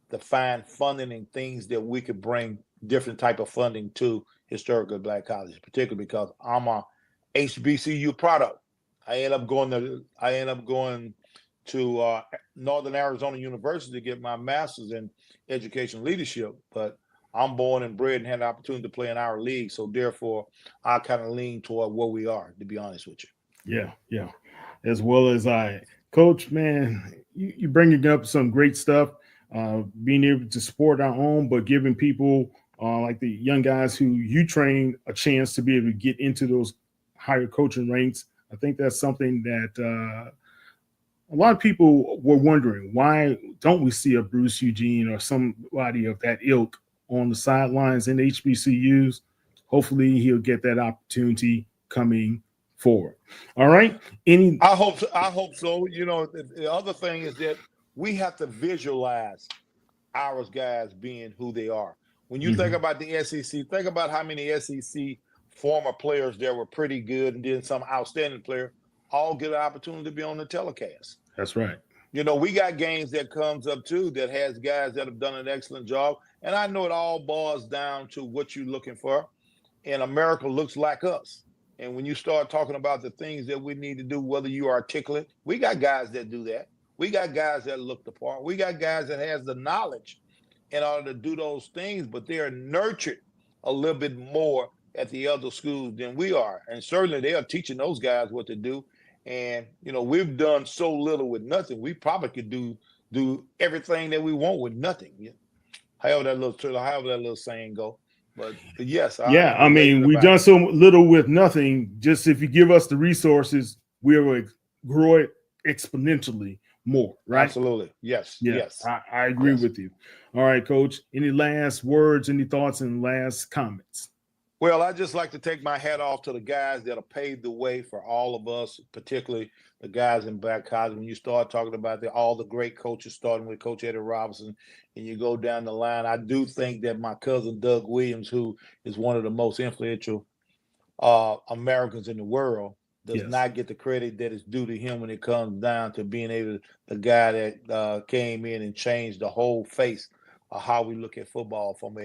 to find funding and things that we could bring different type of funding to historically black colleges, particularly because I'm a HBCU product. I end up going to Northern Arizona University to get my master's in education leadership, but I'm born and bred and had the opportunity to play in our league. So therefore, I kind of lean toward where we are, to be honest with you. Yeah, yeah. As well as I, Coach, man, you bringing up some great stuff. Being able to support our own, but giving people like the young guys who you train a chance to be able to get into those higher coaching ranks. I think that's something that a lot of people were wondering, why don't we see a Bruce Eugene or somebody of that ilk on the sidelines in HBCUs? Hopefully he'll get that opportunity coming forward. All right. I hope so. I hope so. You know, the other thing is that we have to visualize our guys being who they are. When you think about the SEC, think about how many SEC former players there were pretty good and then some outstanding player all get an opportunity to be on the telecast. That's right. You know, we got games that comes up too that has guys that have done an excellent job. And I know it all boils down to what you're looking for. And America looks like us. And when you start talking about the things that we need to do, whether you are articulate, we got guys that do that. We got guys that look the part. We got guys that has the knowledge in order to do those things, but they are nurtured a little bit more at the other schools than we are. And certainly they are teaching those guys what to do. And, you know, we've done so little with nothing. We probably could do everything that we want with nothing. However that little saying go. But yes, I mean, we've done so little with nothing. Just if you give us the resources, we will grow it exponentially more, right? Absolutely. Yes. Yeah, Yes. I agree with you. All right, Coach. Any last words, any thoughts, and last comments? Well, I just like to take my hat off to the guys that have paved the way for all of us, particularly the guys in Black College. When you start talking about all the great coaches, starting with Coach Eddie Robinson, and you go down the line, I do think that my cousin Doug Williams, who is one of the most influential Americans in the world, does not get the credit that is due to him when it comes down to being the guy that came in and changed the whole face of how we look at football from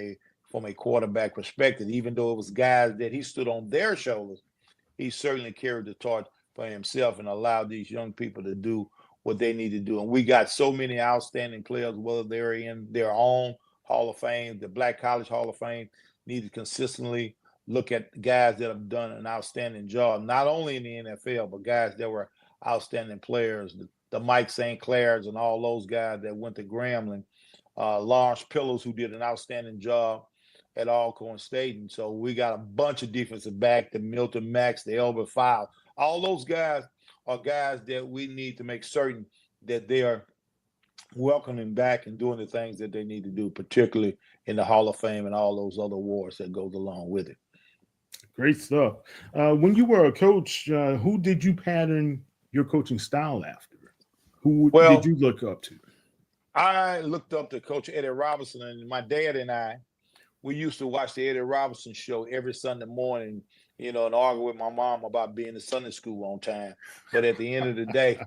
a quarterback perspective. Even though it was guys that he stood on their shoulders, he certainly carried the torch for himself and allowed these young people to do what they need to do. And we got so many outstanding players, whether they're in their own Hall of Fame, the Black College Hall of Fame, need to consistently look at guys that have done an outstanding job, not only in the NFL, but guys that were outstanding players, the Mike St. Clairs and all those guys that went to Grambling, Lawrence Pillows, who did an outstanding job at Alcorn State. And so we got a bunch of defensive back, the Milton Max, the Elbert File. All those guys are guys that we need to make certain that they are welcoming back and doing the things that they need to do, particularly in the Hall of Fame and all those other awards that goes along with it. Great stuff. When you were a coach, who did you pattern your coaching style after? Who did you look up to? I looked up to Coach Eddie Robinson, and my dad and I, we used to watch the Eddie Robinson show every Sunday morning, you know, and argue with my mom about being to Sunday school on time. But at the end of the day,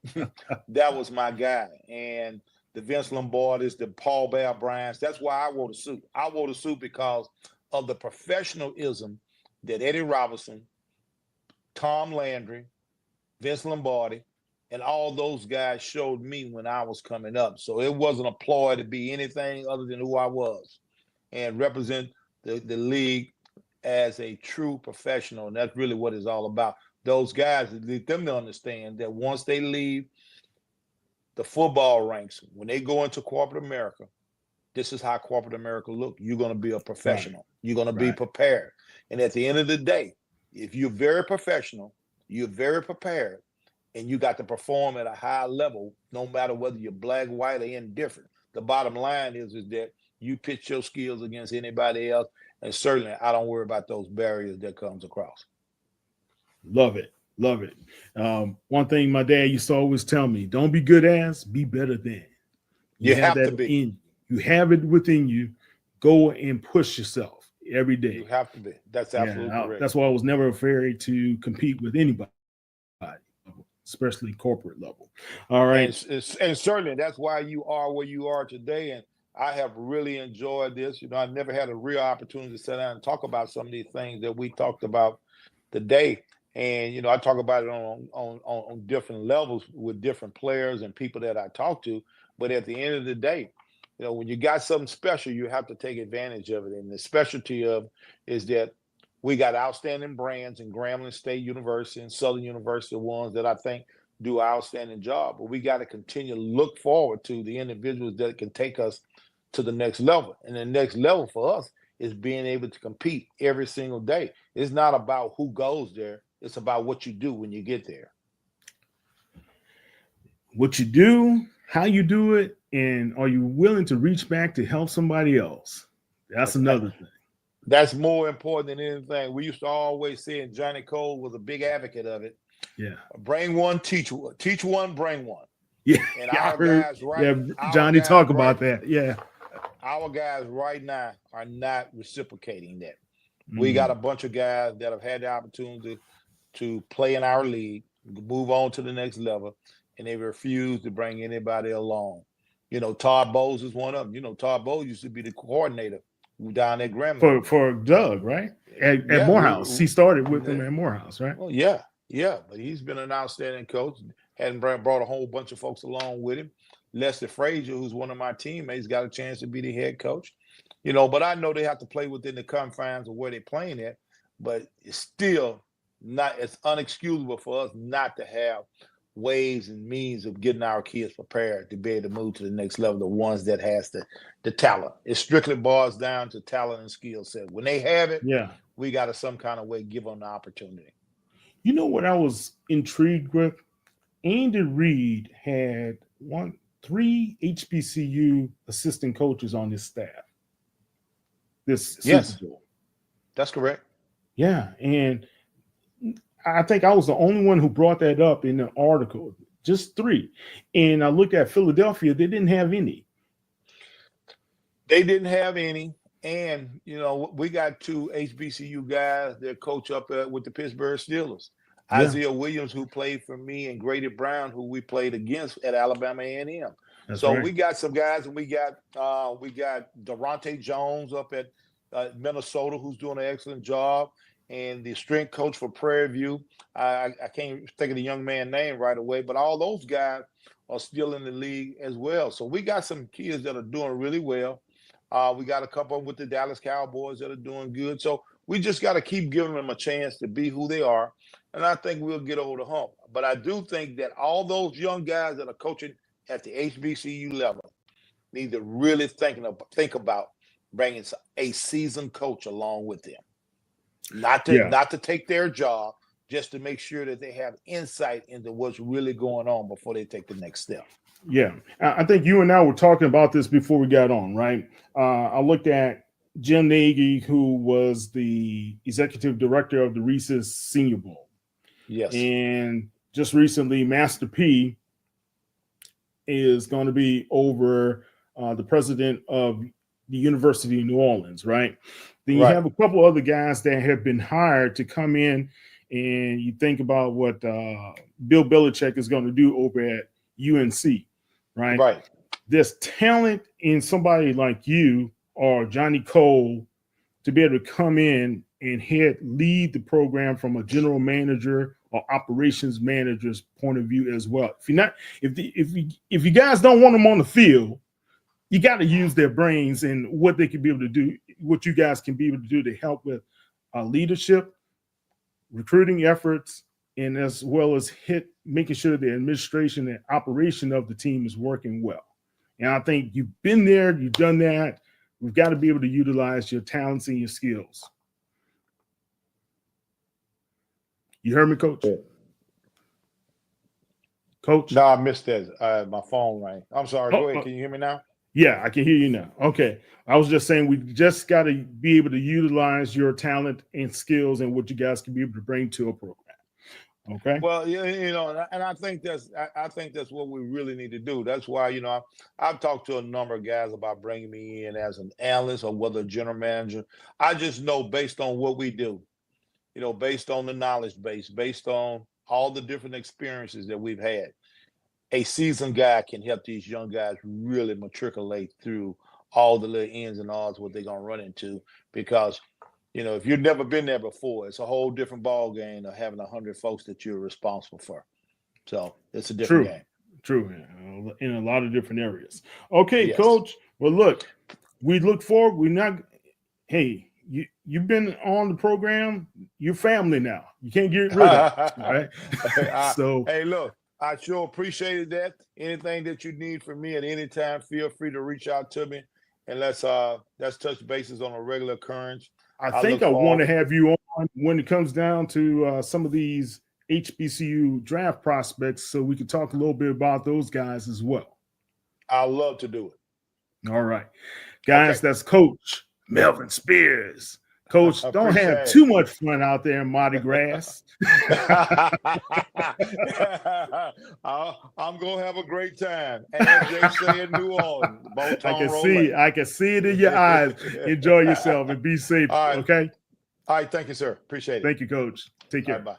that was my guy. And the Vince Lombardis, the Paul Bear Bryants, that's why I wore the suit. I wore the suit because of the professionalism that Eddie Robinson, Tom Landry, Vince Lombardi, and all those guys showed me when I was coming up. So it wasn't a ploy to be anything other than who I was and represent the league as a true professional. And that's really what it's all about. Those guys, lead them to understand that once they leave the football ranks, when they go into corporate America, this is how corporate America look. You're going to be a professional. Right. You're going to be prepared. And at the end of the day, if you're very professional, you're very prepared, and you got to perform at a high level, no matter whether you're black, white, or indifferent. The bottom line is that you pitch your skills against anybody else, and certainly I don't worry about those barriers that comes across. Love it. Love it. One thing my dad used to always tell me, don't be good as, be better than. You have to be. You have it within you. go and push yourself every day. You have to be. That's absolutely correct. That's why I was never afraid to compete with anybody, especially corporate level. All right. And certainly that's why you are where you are today. And I have really enjoyed this. You know, I've never had a real opportunity to sit down and talk about some of these things that we talked about today. And, you know, I talk about it on different levels with different players and people that I talk to. But at the end of the day, you know, when you got something special, you have to take advantage of it. And the specialty of is that we got outstanding brands in Grambling State University and Southern University, ones that I think do an outstanding job. But we got to continue to look forward to the individuals that can take us to the next level. And the next level for us is being able to compete every single day. It's not about who goes there. It's about what you do when you get there. What you do, how you do it, and are you willing to reach back to help somebody else? That's another thing. That's more important than anything. We used to always say, and Johnny Cole was a big advocate of it. Yeah. Bring one, teach one. Teach one, bring one. Yeah. And I our heard, guys right, yeah, Johnny talk about that. Yeah. Our guys right now are not reciprocating that. We got a bunch of guys that have had the opportunity to play in our league, move on to the next level, and they refuse to bring anybody along. You know, Todd Bowles is one of them. You know, Todd Bowles used to be the coordinator down at Grambling. For Doug, right? At Morehouse. He started with him at Morehouse, right? Well, yeah. But he's been an outstanding coach. Hadn't brought a whole bunch of folks along with him. Lester Frazier, who's one of my teammates, got a chance to be the head coach. You know, but I know they have to play within the confines of where they're playing at, but it's still not, it's unexcusable for us not to have ways and means of getting our kids prepared to be able to move to the next level, the ones that has the talent. It strictly boils down to talent and skill set. When they have it, we got to some kind of way give them the opportunity. You know what I was intrigued with? Andy Reid had 3 HBCU assistant coaches on his staff. This Super Bowl. That's correct. Yeah, and I think I was the only one who brought that up in the article. Just 3. And I looked at Philadelphia; they didn't have any. They didn't have any. And, you know, we got 2 HBCU guys that coach up with the Pittsburgh Steelers. Yeah. Isaiah Williams, who played for me, and Grady Brown, who we played against at Alabama A&M. So we got some guys, and we got Durante Jones up at Minnesota, who's doing an excellent job, and the strength coach for Prairie View. I can't think of the young man's name right away, but all those guys are still in the league as well. So we got some kids that are doing really well. We got a couple with the Dallas Cowboys that are doing good. So we just got to keep giving them a chance to be who they are. And I think we'll get over the hump. But I do think that all those young guys that are coaching at the HBCU level need to really think about bringing a seasoned coach along with them. Not to take their job, just to make sure that they have insight into what's really going on before they take the next step. Yeah, I think you and I were talking about this before we got on, right? I looked at Jim Nagy, who was the executive director of the Reese's Senior Bowl. Yes. And just recently, Master P is going to be over the president of the University of New Orleans, right? Then you have a couple other guys that have been hired to come in, and you think about what Bill Belichick is going to do over at UNC, right? Right. There's talent in somebody like you or Johnny Cole to be able to come in and lead the program from a general manager or operations manager's point of view as well. If you guys don't want them on the field, you got to use their brains and what they can be able to do, what you guys can be able to do to help with leadership, recruiting efforts, and as well as making sure the administration and operation of the team is working well. And I think you've been there, you've done that. We've got to be able to utilize your talents and your skills. You heard me, Coach? Coach? No, I missed that. My phone rang. I'm sorry. Go ahead. Can you hear me now? Yeah, I can hear you now. Okay. I was just saying we just got to be able to utilize your talent and skills and what you guys can be able to bring to a program. Okay. Well, and I think I think that's what we really need to do. That's why, I've talked to a number of guys about bringing me in as an analyst or whether a general manager. I just know based on what we do, based on the knowledge base, based on all the different experiences that we've had, a seasoned guy can help these young guys really matriculate through all the little ins and outs what they're gonna run into. Because if you've never been there before, it's a whole different ball game of having 100 folks that you're responsible for. So it's a different game. True, in a lot of different areas. Okay, Yes. Coach. Well, look, we look forward. We're not. Hey, you've been on the program. You're family now. You can't get rid of it, right? So, hey, look, I sure appreciated that. Anything that you need from me at any time, feel free to reach out to me, and let's touch bases on a regular occurrence. I think I want to have you on when it comes down to some of these HBCU draft prospects, so we can talk a little bit about those guys as well. I'd love to do it. All right, guys. Okay. That's Coach Melvin Spears. Coach, don't have too much fun out there in Mardi Gras. I'm gonna have a great time. As they say in New Orleans, I can see it in your eyes. Enjoy yourself and be safe. All right. Okay. All right. Thank you, sir. Appreciate it. Thank you, Coach. Take care. All right, bye.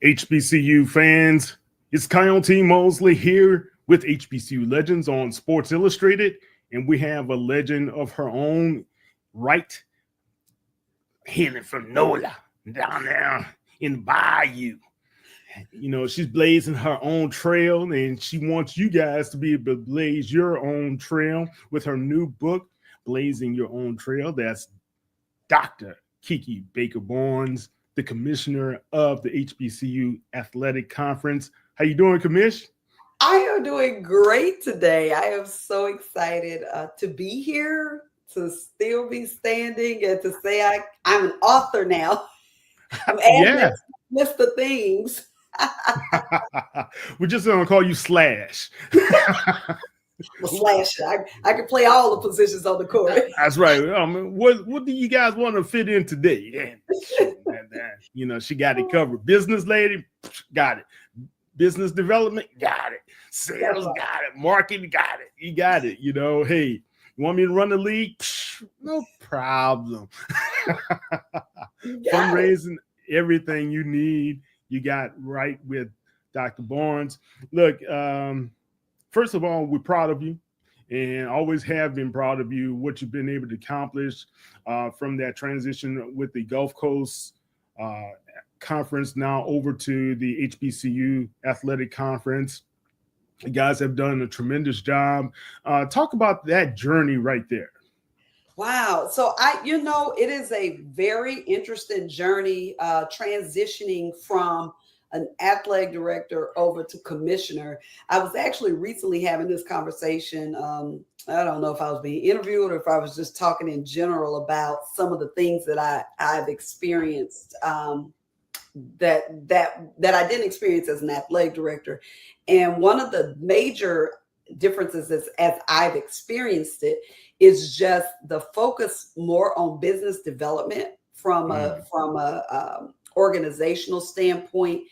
HBCU fans, it's Coyote Mosley here with HBCU Legends on Sports Illustrated, and we have a legend of her own right, hailing from NOLA, down there in the bayou. You know, she's blazing her own trail, and she wants you guys to be able to blaze your own trail with her new book, Blazing Your Own Trail. That's Dr. Kiki Baker-Barnes, the commissioner of the HBCU Athletic Conference. How you doing, Commish? I am doing great today. I am so excited to be here, to still be standing, and to say I'm an author now. I'm adding list of things. We're just going to call you Slash. Slasher. I can play all the positions on the court. That's right. What do you guys want to fit in today? You know, she got it covered. Business lady, got it. Business development, got it. Sales, got it. Marketing, got it. You got it. You know, hey, you want me to run the league? No problem. Fundraising, everything you need, you got right with Dr. Barnes. Look, first of all, we're proud of you and always have been proud of you, what you've been able to accomplish from that transition with the Gulf Coast Conference now over to the HBCU Athletic Conference. You guys have done a tremendous job. Talk about that journey right there. Wow. So it is a very interesting journey transitioning from an athletic director over to commissioner. I was actually recently having this conversation. I don't know if I was being interviewed or if I was just talking in general about some of the things that I've experienced that I didn't experience as an athletic director. And one of the major differences as I've experienced it is just the focus more on business development from a organizational standpoint.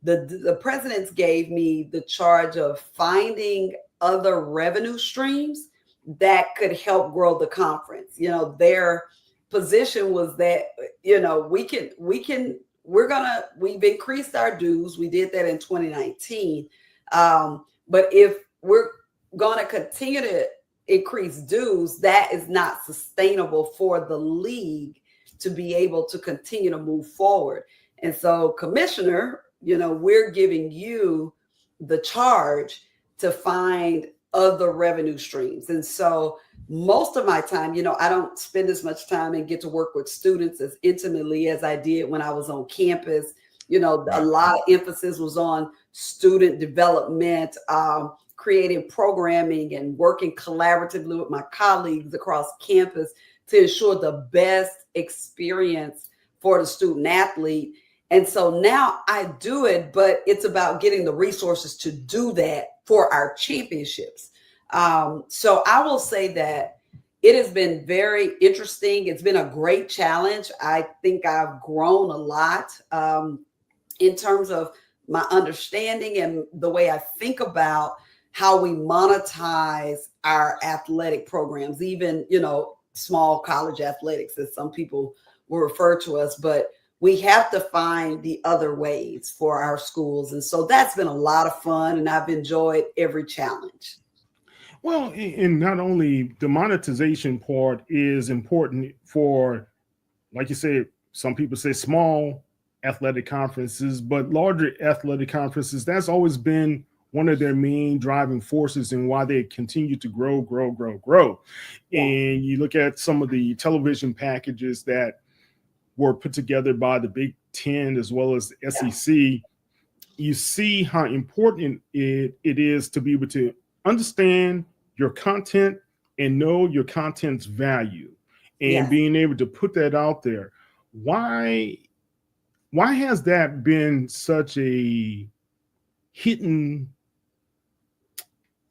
The presidents gave me the charge of finding other revenue streams that could help grow the conference. You know, their position was that, you know, we've increased our dues. We did that in 2019. But if we're going to continue to increase dues, that is not sustainable for the league to be able to continue to move forward. And so, Commissioner, you know, we're giving you the charge to find other revenue streams. And so most of my time, you know, I don't spend as much time and get to work with students as intimately as I did when I was on campus. You know, a lot of emphasis was on student development, creating programming and working collaboratively with my colleagues across campus to ensure the best experience for the student athlete. And so now I do it, but it's about getting the resources to do that for our championships. So I will say that it has been very interesting. It's been a great challenge. I think I've grown a lot in terms of my understanding and the way I think about how we monetize our athletic programs, even, you know, small college athletics, as some people will refer to us, but we have to find the other ways for our schools. And so that's been a lot of fun, and I've enjoyed every challenge. Well, and not only the monetization part is important for, like you said, some people say small athletic conferences, but larger athletic conferences, that's always been one of their main driving forces and why they continue to grow. Yeah. And you look at some of the television packages that were put together by the Big Ten as well as the SEC, you see how important it is to be able to understand your content and know your content's value and being able to put that out there. Why has that been such a hidden,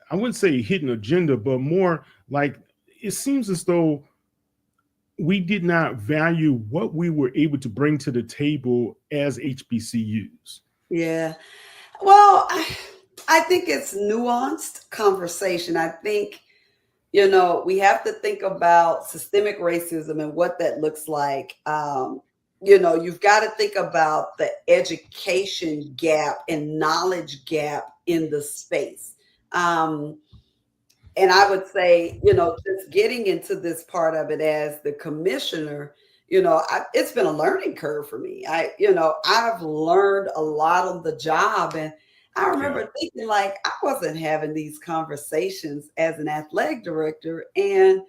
I wouldn't say hidden agenda, but more like it seems as though we did not value what we were able to bring to the table as HBCUs. Yeah. Well, I think it's nuanced conversation. I think, you know, we have to think about systemic racism and what that looks like. you've got to think about the education gap and knowledge gap in the space. And I would say, just getting into this part of it as the commissioner, it's been a learning curve for me. I've learned a lot on the job. And I remember thinking like, I wasn't having these conversations as an athletic director. And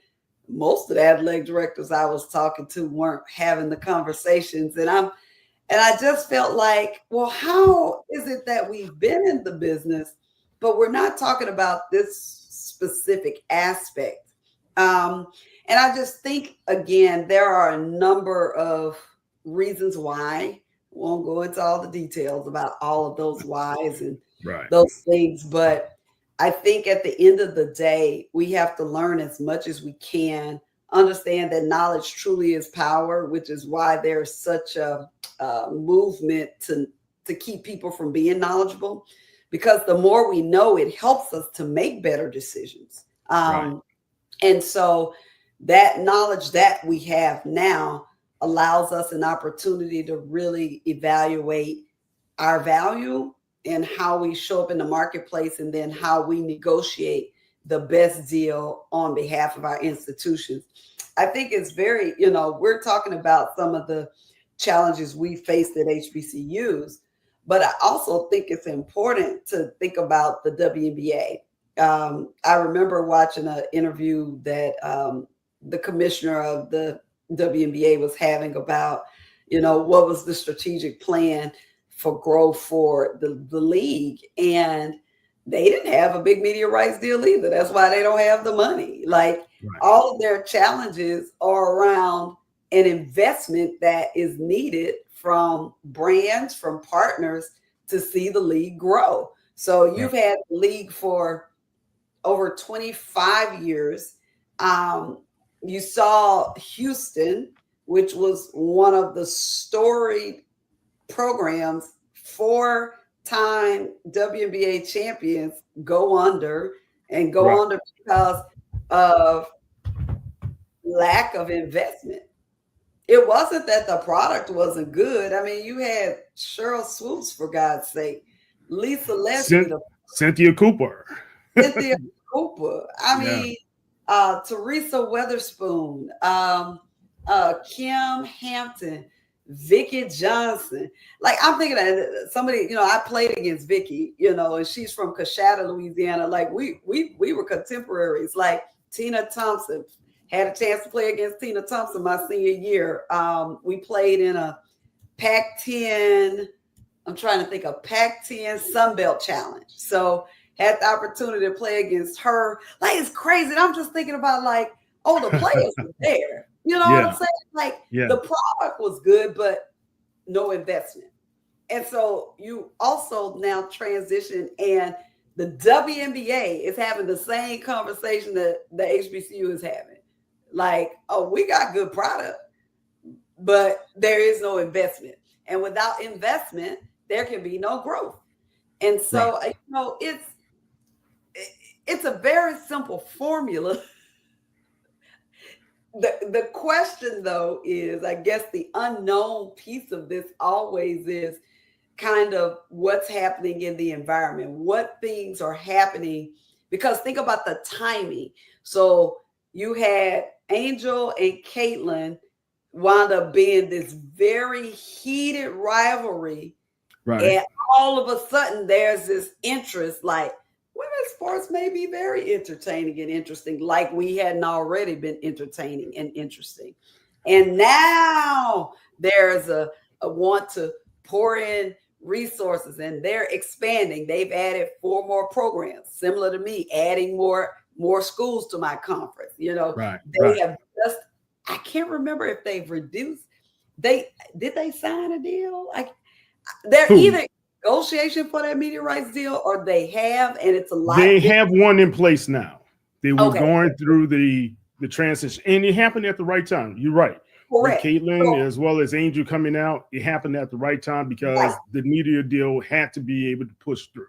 most of the athletic directors I was talking to weren't having the conversations. And I just felt like, well, how is it that we've been in the business, but we're not talking about this specific aspect? And I just think, again, there are a number of reasons why. Won't go into all the details about all of those whys and those things, but I think at the end of the day, we have to learn as much as we can, understand that knowledge truly is power, which is why there's such a movement to keep people from being knowledgeable, because the more we know, it helps us to make better decisions. And so that knowledge that we have now allows us an opportunity to really evaluate our value and how we show up in the marketplace, and then how we negotiate the best deal on behalf of our institutions. I think it's very, we're talking about some of the challenges we faced at HBCUs, but I also think it's important to think about the WNBA. I remember watching an interview that the commissioner of the WNBA was having about, what was the strategic plan for growth for the league. And they didn't have a big media rights deal either. That's why they don't have the money. Like all of their challenges are around an investment that is needed from brands, from partners to see the league grow. So you've had the league for over 25 years. You saw Houston, which was one of the storied programs, 4-time WNBA champions, go under because of lack of investment. It wasn't that the product wasn't good. I mean, you had Cheryl Swoops, for God's sake, Lisa Leslie, Cynthia Cooper. I mean, Teresa Weatherspoon, Kim Hampton, Vicky Johnson. Like, I'm thinking that somebody, I played against Vicky, and she's from Coshada, Louisiana. Like we were contemporaries. Like Tina Thompson, had a chance to play against Tina Thompson my senior year. We played in a Pac-10, I'm trying to think of Pac-10 Sunbelt Challenge. So had the opportunity to play against her. Like, it's crazy. And I'm just thinking about like, the players were there. You know what I'm saying? Like the product was good, but no investment. And so you also now transition, and the WNBA is having the same conversation that the HBCU is having. Like, we got good product, but there is no investment. And without investment, there can be no growth. And so, it's a very simple formula. The question, though, is, I guess the unknown piece of this always is kind of what's happening in the environment, what things are happening, because think about the timing. So you had Angel and Caitlin wound up being this very heated rivalry. And all of a sudden there's this interest, like women's sports may be very entertaining and interesting, like we hadn't already been entertaining and interesting. And now there's a want to pour in resources, and they're expanding. They've added 4 more programs, similar to me, adding more schools to my conference. They have just, I can't remember if they've reduced. Did they sign a deal? Like, they're either negotiation for that media rights deal, or they have, and it's a lot. They have one in place now. They were going through the transition, and it happened at the right time. You're right. Correct. With Caitlin as well as Angel coming out, it happened at the right time because the media deal had to be able to push through.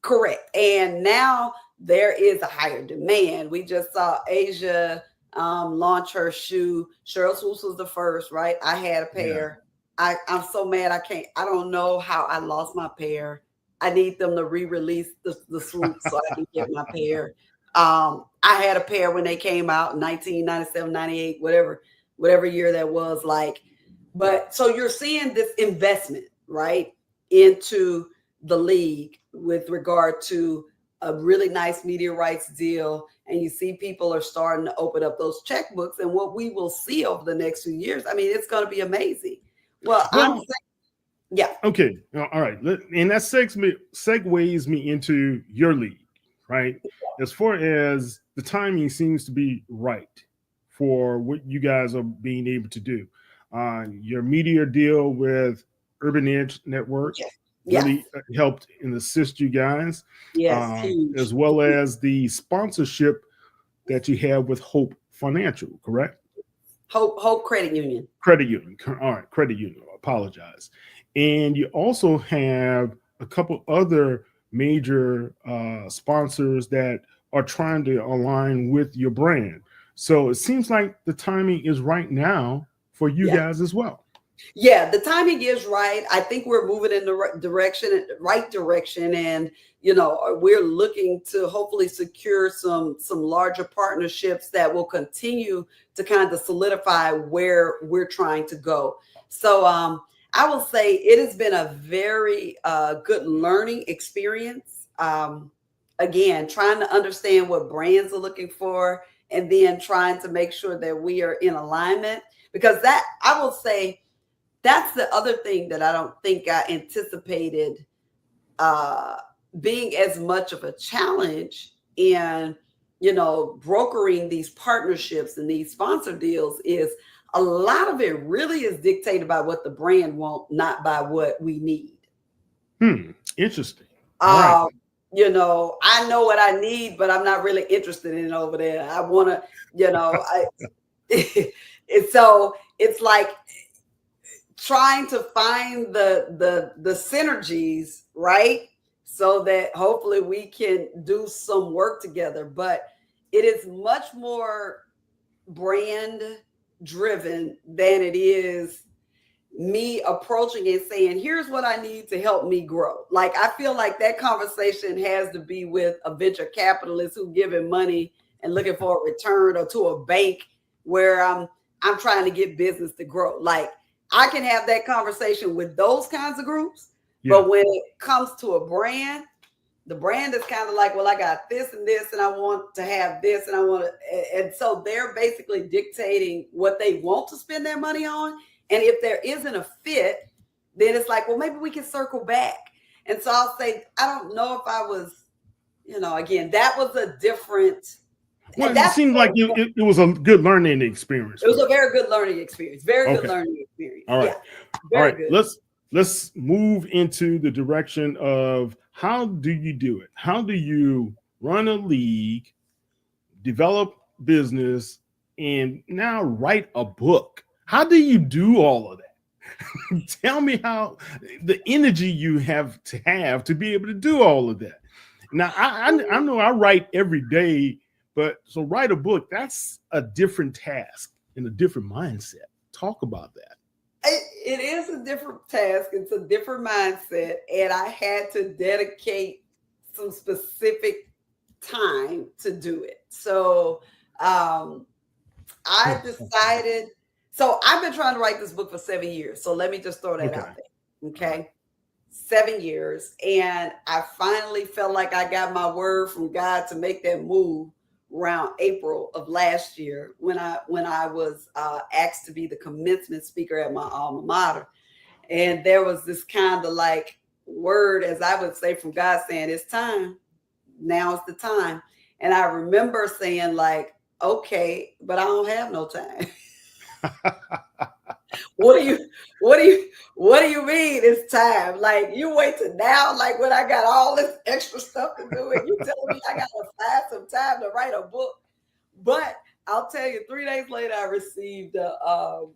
Correct. And now there is a higher demand. We just saw Asia launch her shoe. Cheryl Swoops was the first, right? I had a pair. I'm so mad. I don't know how I lost my pair. I need them to re-release the swoop so I can get my pair. I had a pair when they came out in 1997, 98, whatever year that was like. But so you're seeing this investment, right, into the league with regard to a really nice media rights deal. And you see people are starting to open up those checkbooks. And what we will see over the next few years, I mean, it's going to be amazing. Well, I'm saying, yeah. Okay. All right. And that segues me into your league, right? As far as the timing seems to be right for what you guys are being able to do. Your media deal with Urban Edge Network really helped and assist you guys. Yes, as well as the sponsorship that you have with Hope Financial, correct? Hope Credit Union. Credit Union. All right, Credit Union. I apologize. And you also have a couple other major sponsors that are trying to align with your brand. So it seems like the timing is right now for you guys as well. Yeah, the timing is right. I think we're moving in the right direction. And, you know, we're looking to hopefully secure some larger partnerships that will continue to kind of solidify where we're trying to go. So I will say it has been a very good learning experience. Again, trying to understand what brands are looking for and then trying to make sure that we are in alignment, because that, I will say, that's the other thing that I don't think I anticipated being as much of a challenge in, you know, brokering these partnerships and these sponsor deals is a lot of it really is dictated by what the brand wants, not by what we need. Interesting. Right. You know, I know what I need, but I'm not really interested in it over there. I want to, you know, so it's like trying to find the synergies, right? So that hopefully we can do some work together. But it is much more brand driven than it is me approaching and saying, here's what I need to help me grow. Like, I feel like that conversation has to be with a venture capitalist who giving money and looking for a return, or to a bank where I'm trying to get business to grow. Like, I can have that conversation with those kinds of groups, but when it comes to a brand, the brand is kind of like, well, I got this and this, and I want to have this, and I want to, and so they're basically dictating what they want to spend their money on. And if there isn't a fit, then it's like, well, maybe we can circle back. And so I'll say, I don't know if I was, you know, again, that was a different. Well, it seemed like it was a good learning experience. It was a very good learning experience. Very good learning experience. All right. Yeah, all right. Good. Let's move into the direction of how do you do it? How do you run a league, develop business, and now write a book? How do you do all of that? Tell me how the energy you have to be able to do all of that. Now, I know I write every day, but so write a book, that's a different task and a different mindset. Talk about that. It is a different task. It's a different mindset. And I had to dedicate some specific time to do it. So I decided, so I've been trying to write this book for 7 years. So let me just throw that out there. Okay. 7 years. And I finally felt like I got my word from God to make that move around April of last year when I was asked to be the commencement speaker at my alma mater. And there was this kind of like word, as I would say, from God saying, it's time. Now's the time. And I remember saying like, okay, but I don't have no time. What do you mean it's time? Like, you wait till now, like when I got all this extra stuff to do, and you telling me I gotta find some time to write a book. But I'll tell you, 3 days later, I received an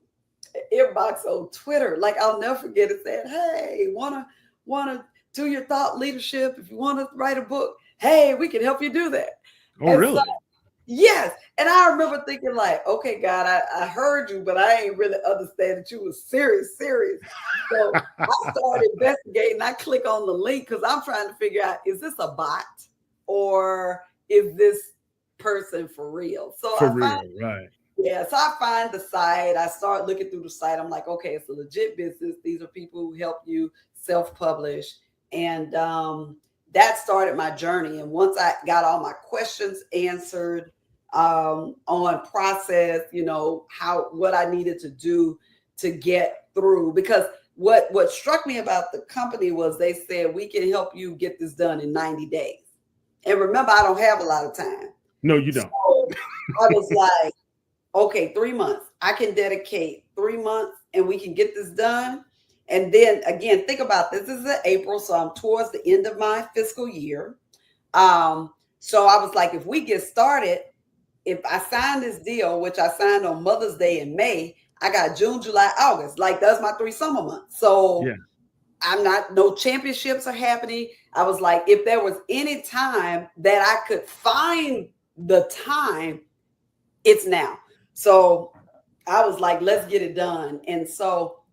inbox on Twitter. Like, I'll never forget it. Said, hey, wanna do your thought leadership? If you want to write a book, hey, we can help you do that. Oh, and really? Yes. And I remember thinking like, okay, God, I heard you, but I ain't really understand that you was serious. So I started investigating. I click on the link because I'm trying to figure out, is this a bot or is this person for real? So For real, right. Yeah, so I find the site. I start looking through the site. I'm like, okay, it's a legit business. These are people who help you self-publish. And that started my journey. And once I got all my questions answered on process, what I needed to do to get through. Because what struck me about the company was they said, we can help you get this done in 90 days. And remember, I don't have a lot of time. No, you don't. So I was like, okay, 3 months. I can dedicate 3 months and we can get this done. And then again, think about this. This is in April, so I'm towards the end of my fiscal year. So I was like, if we get started, if I sign this deal, which I signed on Mother's Day in May, I got June, July, August. Like that's my 3 summer months. So yeah. No championships are happening. I was like, if there was any time that I could find the time, it's now. So I was like, let's get it done. And so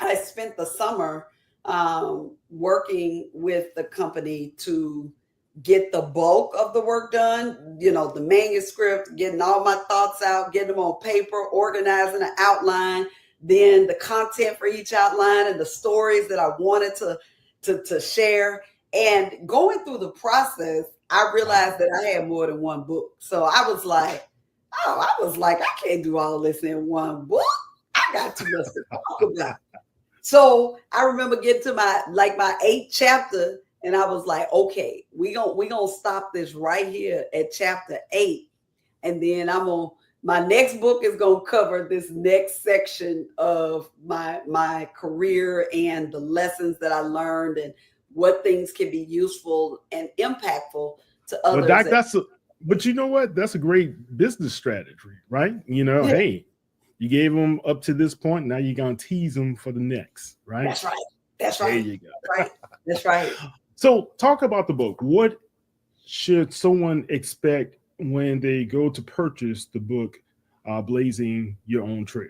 I spent the summer working with the company to get the bulk of the work done, the manuscript, getting all my thoughts out, getting them on paper, organizing an outline, then the content for each outline and the stories that I wanted to share. And going through the process, I realized that I had more than one book. So I was like, I can't do all this in one book. I got too much to talk about. So I remember getting to my 8th chapter, and I was like, okay, we gonna stop this right here at chapter 8. And then my next book is gonna cover this next section of my career and the lessons that I learned and what things can be useful and impactful to others. Well, but you know what? That's a great business strategy, right? Hey, you gave them up to this point. Now you're going to tease them for the next, right? That's right. That's right. There you go. That's right. So talk about the book. What should someone expect when they go to purchase the book, Blazing Your Own Trail?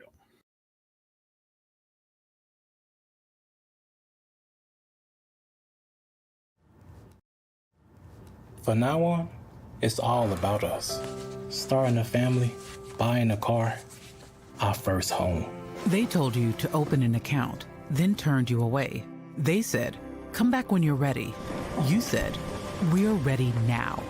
From now on, it's all about us. Starting a family, buying a car, our first home. They told you to open an account, then turned you away. They said, come back when you're ready. You said, we're ready now.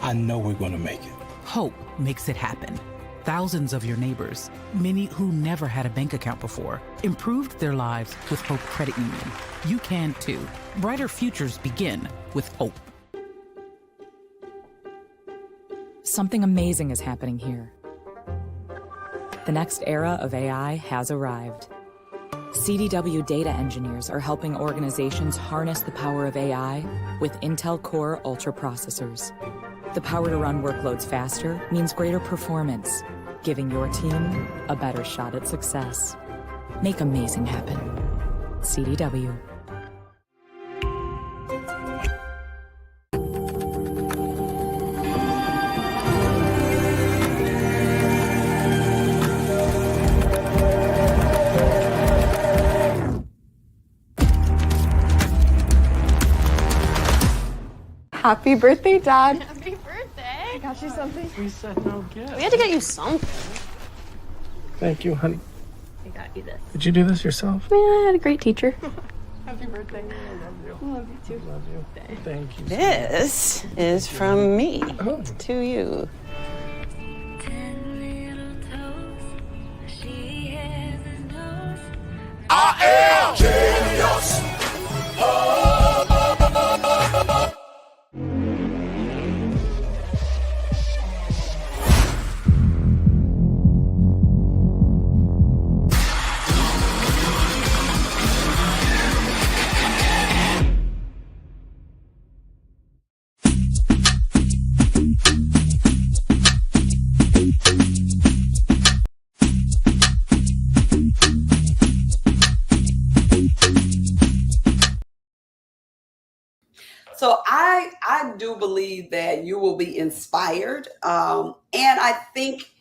I know we're going to make it. Hope makes it happen. Thousands of your neighbors, many who never had a bank account before, improved their lives with Hope Credit Union. You can too. Brighter futures begin with hope. Something amazing is happening here. The next era of AI has arrived. CDW data engineers are helping organizations harness the power of AI with Intel Core Ultra processors. The power to run workloads faster means greater performance, giving your team a better shot at success. Make amazing happen. CDW. Happy birthday, Dad. Happy birthday. I got you something. We said no gift. We had to get you something. Thank you, honey. I got you this. Did you do this yourself? Yeah, I had a great teacher. Happy birthday. I love you. I love you too. Love you. Thank you. This is from me to you. I am genius. do believe that you will be inspired. And I think,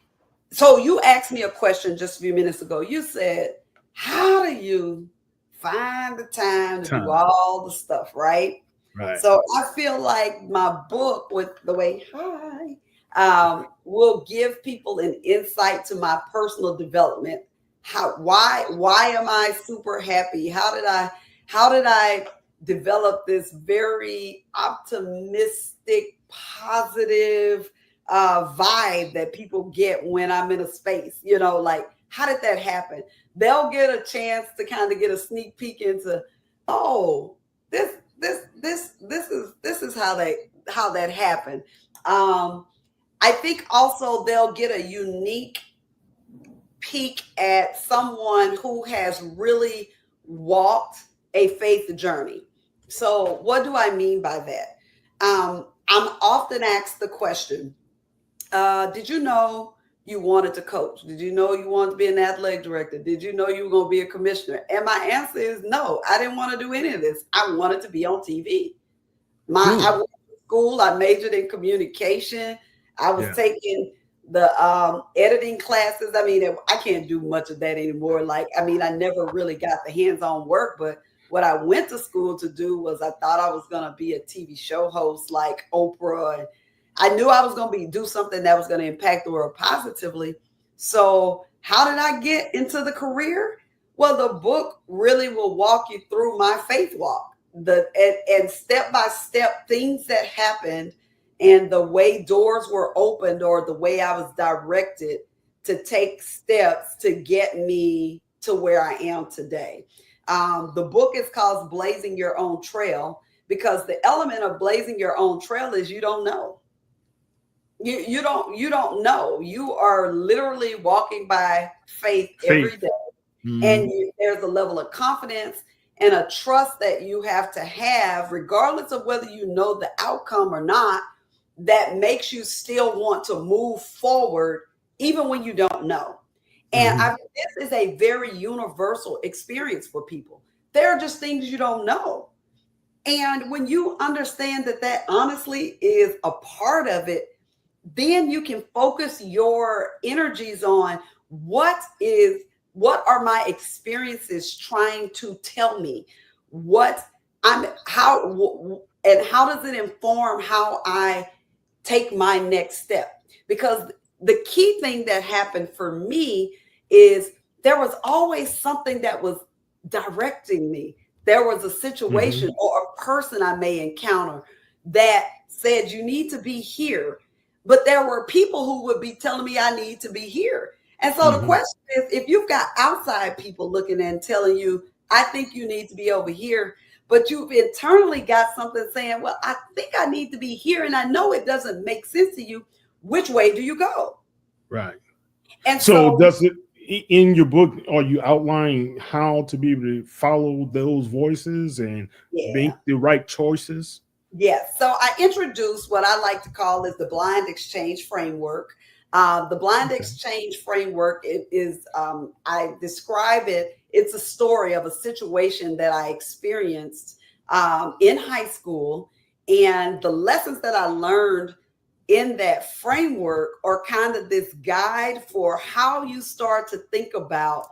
so you asked me a question just a few minutes ago. You said, how do you find the time to do all the stuff, right? Right. So I feel like my book with the way, will give people an insight to my personal development. Why am I super happy? How did I develop this very optimistic, positive vibe that people get when I'm in a space? You know, like, how did that happen? They'll get a chance to kind of get a sneak peek into, oh, this is how that happened. I think also they'll get a unique peek at someone who has really walked a faith journey. So what do I mean by that? I'm often asked the question, did you know you wanted to coach? Did you know you wanted to be an athletic director? Did you know you were going to be a commissioner? And my answer is no, I didn't want to do any of this. I wanted to be on TV. I went to school, I majored in communication. I was taking the editing classes. I mean, I can't do much of that anymore. Like, I mean, I never really got the hands-on work, but what I went to school to do was I thought I was going to be a TV show host like Oprah. And I knew I was going to do something that was going to impact the world positively. So how did I get into the career? Well, the book really will walk you through my faith walk, and step-by-step things that happened and the way doors were opened or the way I was directed to take steps to get me to where I am today. The book is called Blazing Your Own Trail because the element of blazing your own trail is you don't know. You don't know. You are literally walking by faith. Every day. Mm-hmm. And there's a level of confidence and a trust that you have to have, regardless of whether you know the outcome or not, that makes you still want to move forward, even when you don't know. And this is a very universal experience for people. There are just things you don't know. And when you understand that honestly is a part of it, then you can focus your energies on what are my experiences trying to tell me, how does it inform how I take my next step? Because the key thing that happened for me is there was always something that was directing me. There was a situation or a person I may encounter that said, you need to be here. But there were people who would be telling me I need to be here. And so the question is, if you've got outside people looking and telling you, I think you need to be over here, but you've internally got something saying, well, I think I need to be here. And I know it doesn't make sense to you. Which way do you go? Right. And so does it, in your book, are you outlining how to be able to follow those voices and make the right choices? Yes. So I introduced what I like to call is the blind exchange framework. The blind exchange framework is I describe it. It's a story of a situation that I experienced in high school. And the lessons that I learned in that framework are kind of this guide for how you start to think about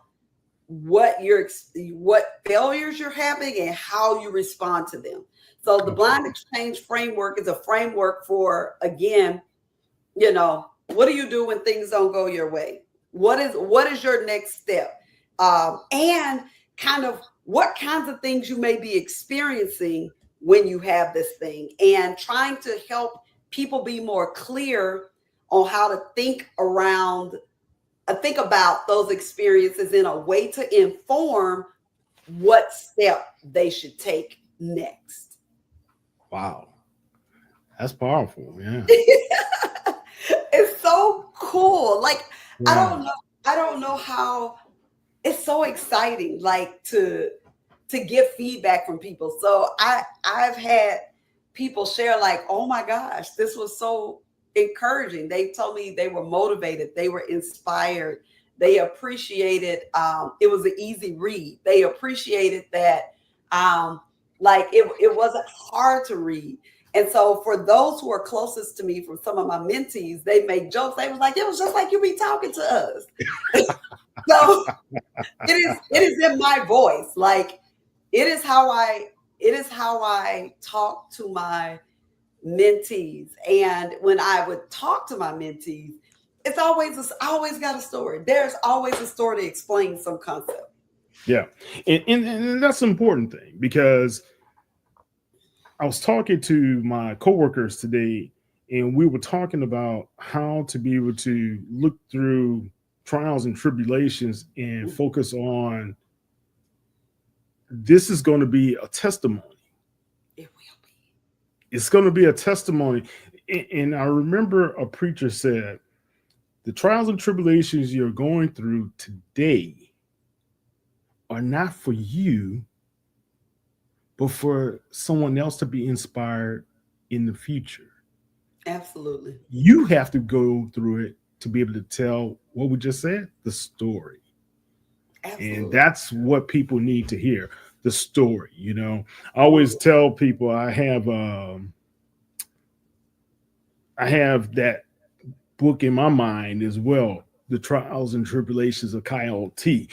what failures you're having and how you respond to them. So the blind exchange framework is a framework for, again, what do you do when things don't go your way? What is your next step? And kind of what kinds of things you may be experiencing when you have this thing, and trying to help people be more clear on how to think about those experiences in a way to inform what step they should take next. Wow. That's powerful. Yeah. It's so cool. Like, I don't know how it's so exciting, like to get feedback from people. So I've had people share like, oh my gosh, this was so encouraging. They told me they were motivated. They were inspired. They appreciated, it was an easy read. They appreciated that, like it wasn't hard to read. And so for those who are closest to me, from some of my mentees, they make jokes. They was like, it was just like you be talking to us. So it is in my voice. Like it is how I talk to my mentees. And when I would talk to my mentees, I always got a story. There's always a story to explain some concept. Yeah. And that's an important thing, because I was talking to my coworkers today, and we were talking about how to be able to look through trials and tribulations and focus on this is going to be a testimony. It will be. It's going to be a testimony. And I remember a preacher said, the trials and tribulations you're going through today are not for you, but for someone else to be inspired in the future. Absolutely. You have to go through it to be able to tell what we just said, the story. Absolutely. And that's what people need to hear, the story. You know, I always tell people I have that book in my mind as well, The Trials and Tribulations of Kyle T.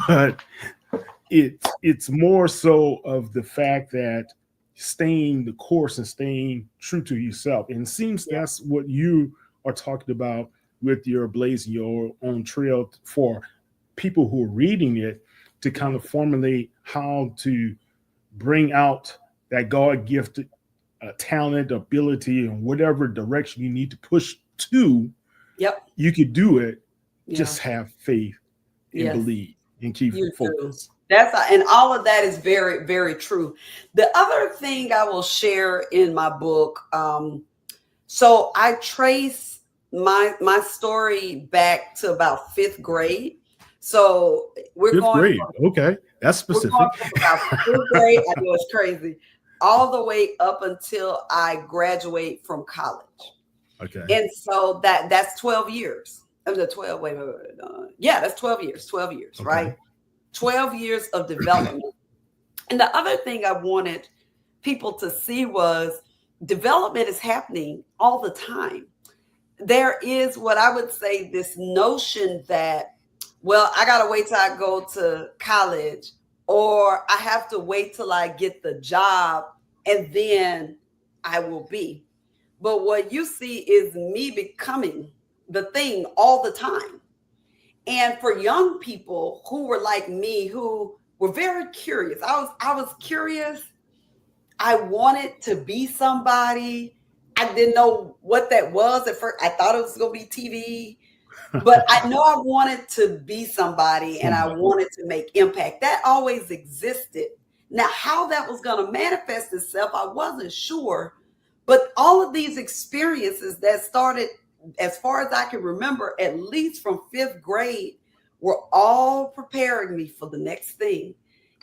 But it's more so of the fact that staying the course and staying true to yourself. And it seems that's what you are talking about with your blazing your own trail for people who are reading it, to kind of formulate how to bring out that God-gifted talent, ability, and whatever direction you need to push to. Yep. You could do it. Just have faith and believe and keep focused. And all of that is very, very true. The other thing I will share in my book, so I trace my story back to about 5th grade. So we're 5th going grade. Okay, that's specific. We're going from about 5th grade. I know it's crazy, all the way up until I graduate from college. Okay, and so that's 12 years. The 12. Wait. Yeah, that's 12 years. 12 years, okay. Right? 12 years of development. And the other thing I wanted people to see was development is happening all the time. There is what I would say this notion that, well, I got to wait till I go to college, or I have to wait till I get the job and then I will be. But what you see is me becoming the thing all the time. And for young people who were like me, who were very curious, I was curious. I wanted to be somebody. I didn't know what that was at first. I thought it was going to be TV, but I know I wanted to be somebody and I wanted to make impact. That always existed. Now, how that was going to manifest itself, I wasn't sure. But all of these experiences that started, as far as I can remember, at least from 5th grade, were all preparing me for the next thing.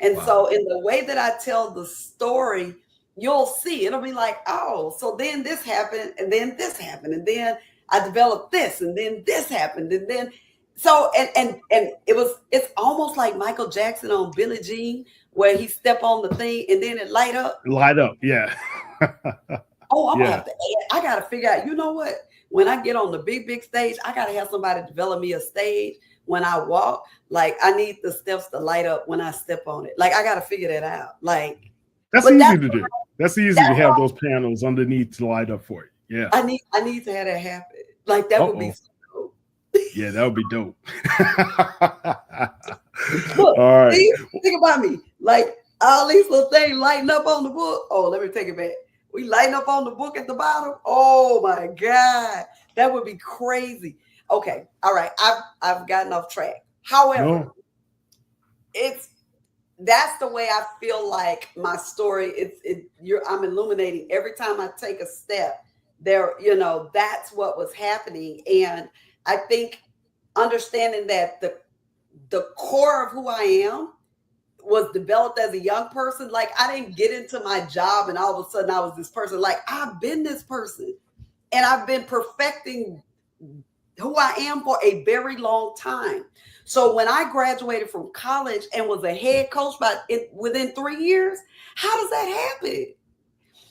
And so in the way that I tell the story, you'll see, it'll be like, oh, so then this happened, and then this happened, and then I developed this, and then this happened, and then so and it's almost like Michael Jackson on Billie Jean, where he step on the thing and then it light up. Yeah. Oh, I'm gonna have to. I gotta figure out. You know what? When I get on the big stage, I gotta have somebody develop me a stage. When I walk, like I need the steps to light up when I step on it. Like I gotta figure that out. Like that's easy to do. That's easy to have those panels underneath to light up for you. Yeah. I need to have that happen. Like that would be so dope. Yeah, that would be dope. Look, all right. See, think about me. Like all these little things lighting up on the book. Oh, let me take it back. We lighting up on the book at the bottom. Oh my God, that would be crazy. Okay, all right. I've gotten off track. However, that's the way I feel like my story. I'm illuminating every time I take a step. There, that's what was happening, and I think understanding that the core of who I am was developed as a young person. Like I didn't get into my job and all of a sudden I was this person. Like I've been this person and I've been perfecting who I am for a very long time. So when I graduated from college and was a head coach within 3 years, how does that happen?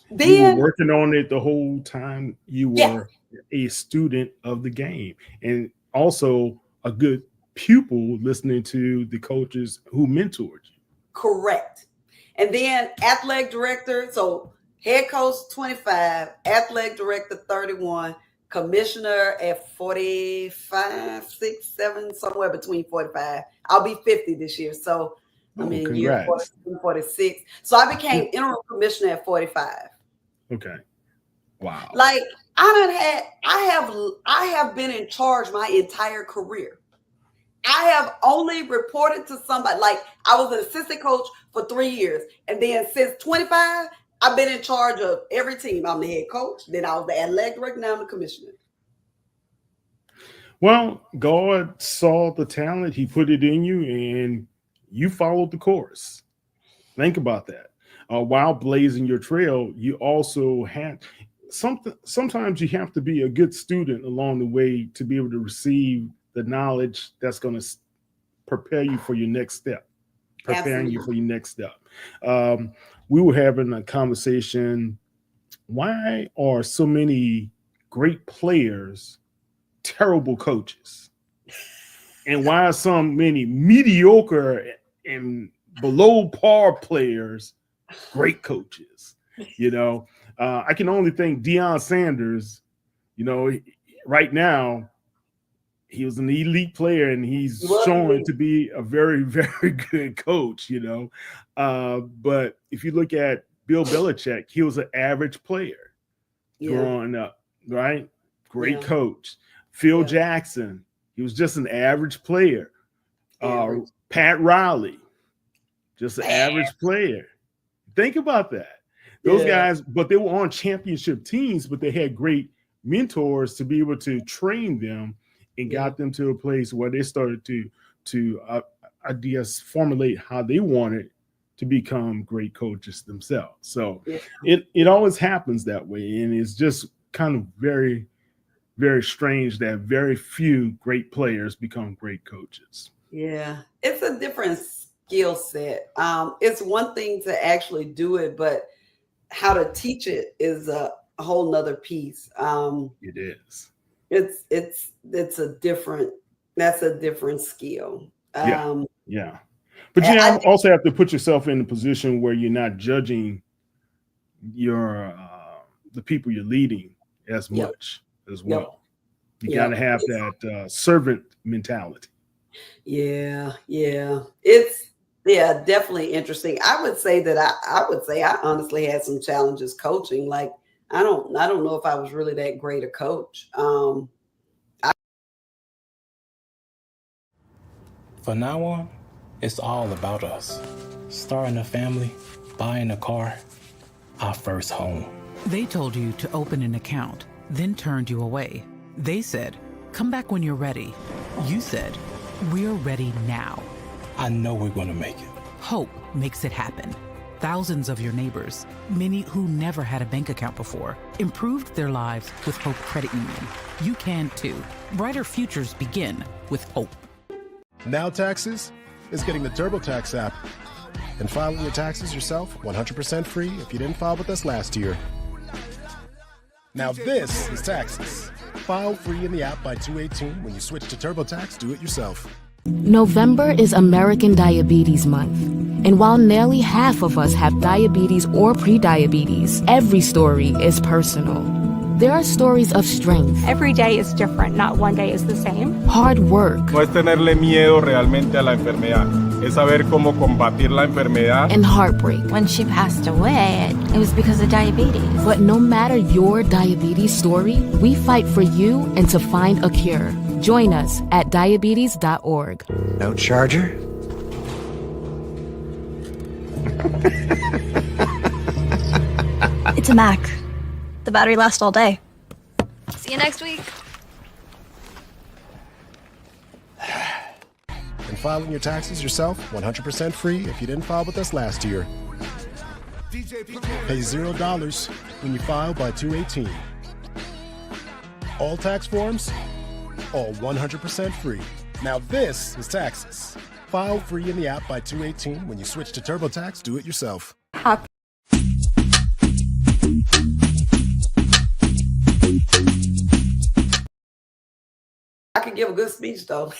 You were Then, working on it the whole time you were a student of the game, and also a good pupil listening to the coaches who mentored you. correct. And then athletic director, so head coach 25, athletic director 31, commissioner at 45, 6, 7, somewhere between 45. I'll be 50 this year. So I mean, year 46. So I became interim commissioner at 45. Okay. Wow. Like I have been in charge my entire career. I have only reported to somebody. Like I was an assistant coach for 3 years. And then since 25, I've been in charge of every team. I'm the head coach. Then I was the athletic director. Now I'm the commissioner. Well, God saw the talent. He put it in you and you followed the course. Think about that. While blazing your trail, you also had something. Sometimes you have to be a good student along the way to be able to receive the knowledge that's going to prepare you for your next step. Preparing you for your next step. We were having a conversation. Why are so many great players terrible coaches? And why are so many mediocre and below par players great coaches? You know, I can only think Deion Sanders, you know, right now, he was an elite player and he's showing to be a very, very good coach, you know. But if you look at Bill Belichick, he was an average player growing up, right? Great coach. Phil Jackson, he was just an average player. Pat Riley, just an average player. Think about that. Those guys, but they were on championship teams, but they had great mentors to be able to train them and got them to a place where they started to I guess, formulate how they wanted to become great coaches themselves. So it always happens that way. And it's just kind of very, very strange that very few great players become great coaches. Yeah, it's a different skill set. It's one thing to actually do it, but how to teach it is a whole nother piece. It is. That's a different skill. Yeah. But you also have to put yourself in a position where you're not judging your the people you're leading as much as well. You got to have that servant mentality. Yeah. It's definitely interesting. I would say that I honestly had some challenges coaching. Like I don't know if I was really that great a coach. For now on, it's all about us. Starting a family, buying a car, our first home. They told you to open an account, then turned you away. They said, come back when you're ready. You said, we're ready now. I know we're going to make it. Hope makes it happen. Thousands of your neighbors, many who never had a bank account before, improved their lives with Hope Credit Union. You can too. Brighter futures begin with Hope. Now Taxes is getting the TurboTax app and filing your taxes yourself 100% free if you didn't file with us last year. Now this is taxes. File free in the app by 2/18 when you switch to TurboTax Do It Yourself. November is American Diabetes Month. And while nearly half of us have diabetes or prediabetes, every story is personal. There are stories of strength. Every day is different, not one day is the same. Hard work. No es tenerle miedo realmente a la enfermedad, es saber cómo combatir la enfermedad. And heartbreak. When she passed away, it was because of diabetes. But no matter your diabetes story, we fight for you and to find a cure. Join us at diabetes.org. No charger? It's a Mac. The battery lasts all day. See you next week. And filing your taxes yourself 100% free if you didn't file with us last year. Pay $0 when you file by 2/18. All tax forms, all 100% free. Now this is taxes. File free in the app by 2/18 when you switch to TurboTax Do It Yourself. Happy can give a good speech though.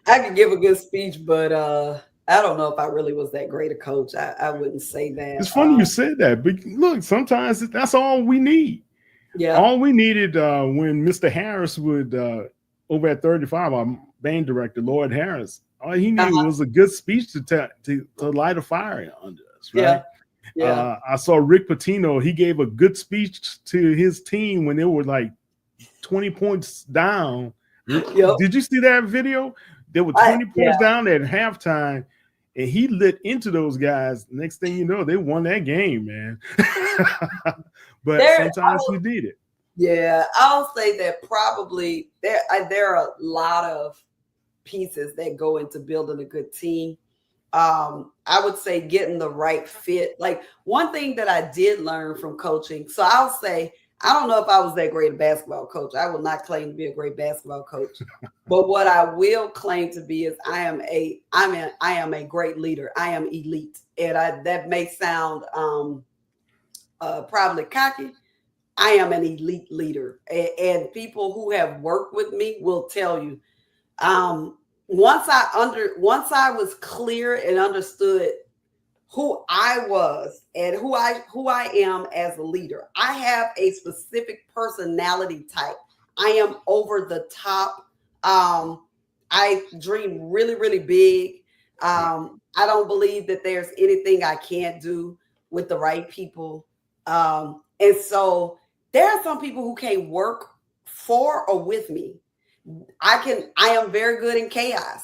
I can give a good speech, but I don't know if I really was that great a coach. I wouldn't say that. It's funny you said that, but look, sometimes that's all we need. Yeah. All we needed when Mr. Harris would over at 35, our band director, Lloyd Harris, all he needed was a good speech to light a fire under us, right? Yeah. I saw Rick Pitino. He gave a good speech to his team when they were like 20 points down. Yep. Did you see that video? They were 20 points down at halftime, and he lit into those guys. Next thing you know, they won that game, man. But sometimes you need it. Yeah, I'll say that probably there are a lot of pieces that go into building a good team. I would say getting the right fit. Like one thing that I did learn from coaching. So I'll say, I don't know if I was that great a basketball coach. I will not claim to be a great basketball coach. But what I will claim to be is I am a great leader. I am elite. And that may sound probably cocky. I am an elite leader. And people who have worked with me will tell you, once I was clear and understood who I was and who I am as a leader, I have a specific personality type. I am over the top. I dream really, really big. I don't believe that there's anything I can't do with the right people. And so there are some people who can't work for or with me. I am very good in chaos.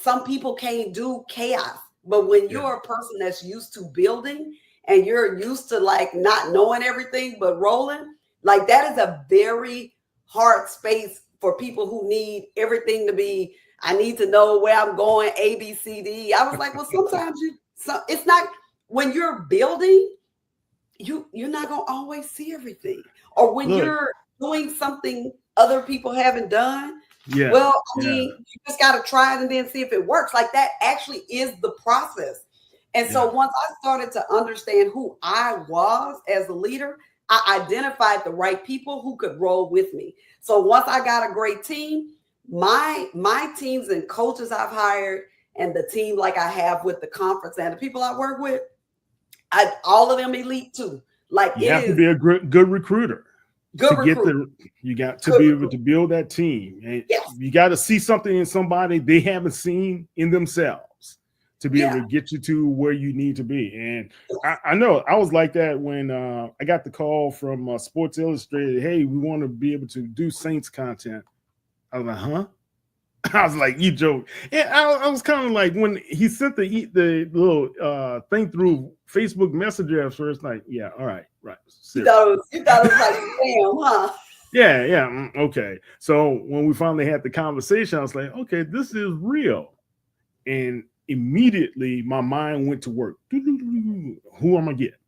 Some people can't do chaos, but when you're a person that's used to building and you're used to like not knowing everything but rolling, like that is a very hard space for people who need everything to be, I need to know where I'm going, A, B, C, D. I was like, well, sometimes it's not, when you're building, you're not going to always see everything. Or when you're doing something other people haven't done, well, I mean, you just got to try it and then see if it works. Like that actually is the process. And so once I started to understand who I was as a leader, I identified the right people who could roll with me. So once I got a great team, my teams and coaches I've hired and the team like I have with the conference and the people I work with, all of them elite too. Like you have to be a good recruiter. You got to be able to build that team, and you got to see something in somebody they haven't seen in themselves to be able to get you to where you need to be. And I know I was like that when I got the call from Sports Illustrated. Hey, we want to be able to do Saints content. I was like, huh? I was like, you joke. And I was kind of like, when he sent the little thing through Facebook Messenger at first, like, yeah, all right, right. You thought it was like, damn, huh? Yeah, okay. So when we finally had the conversation, I was like, okay, this is real. And immediately my mind went to work. Who am I getting?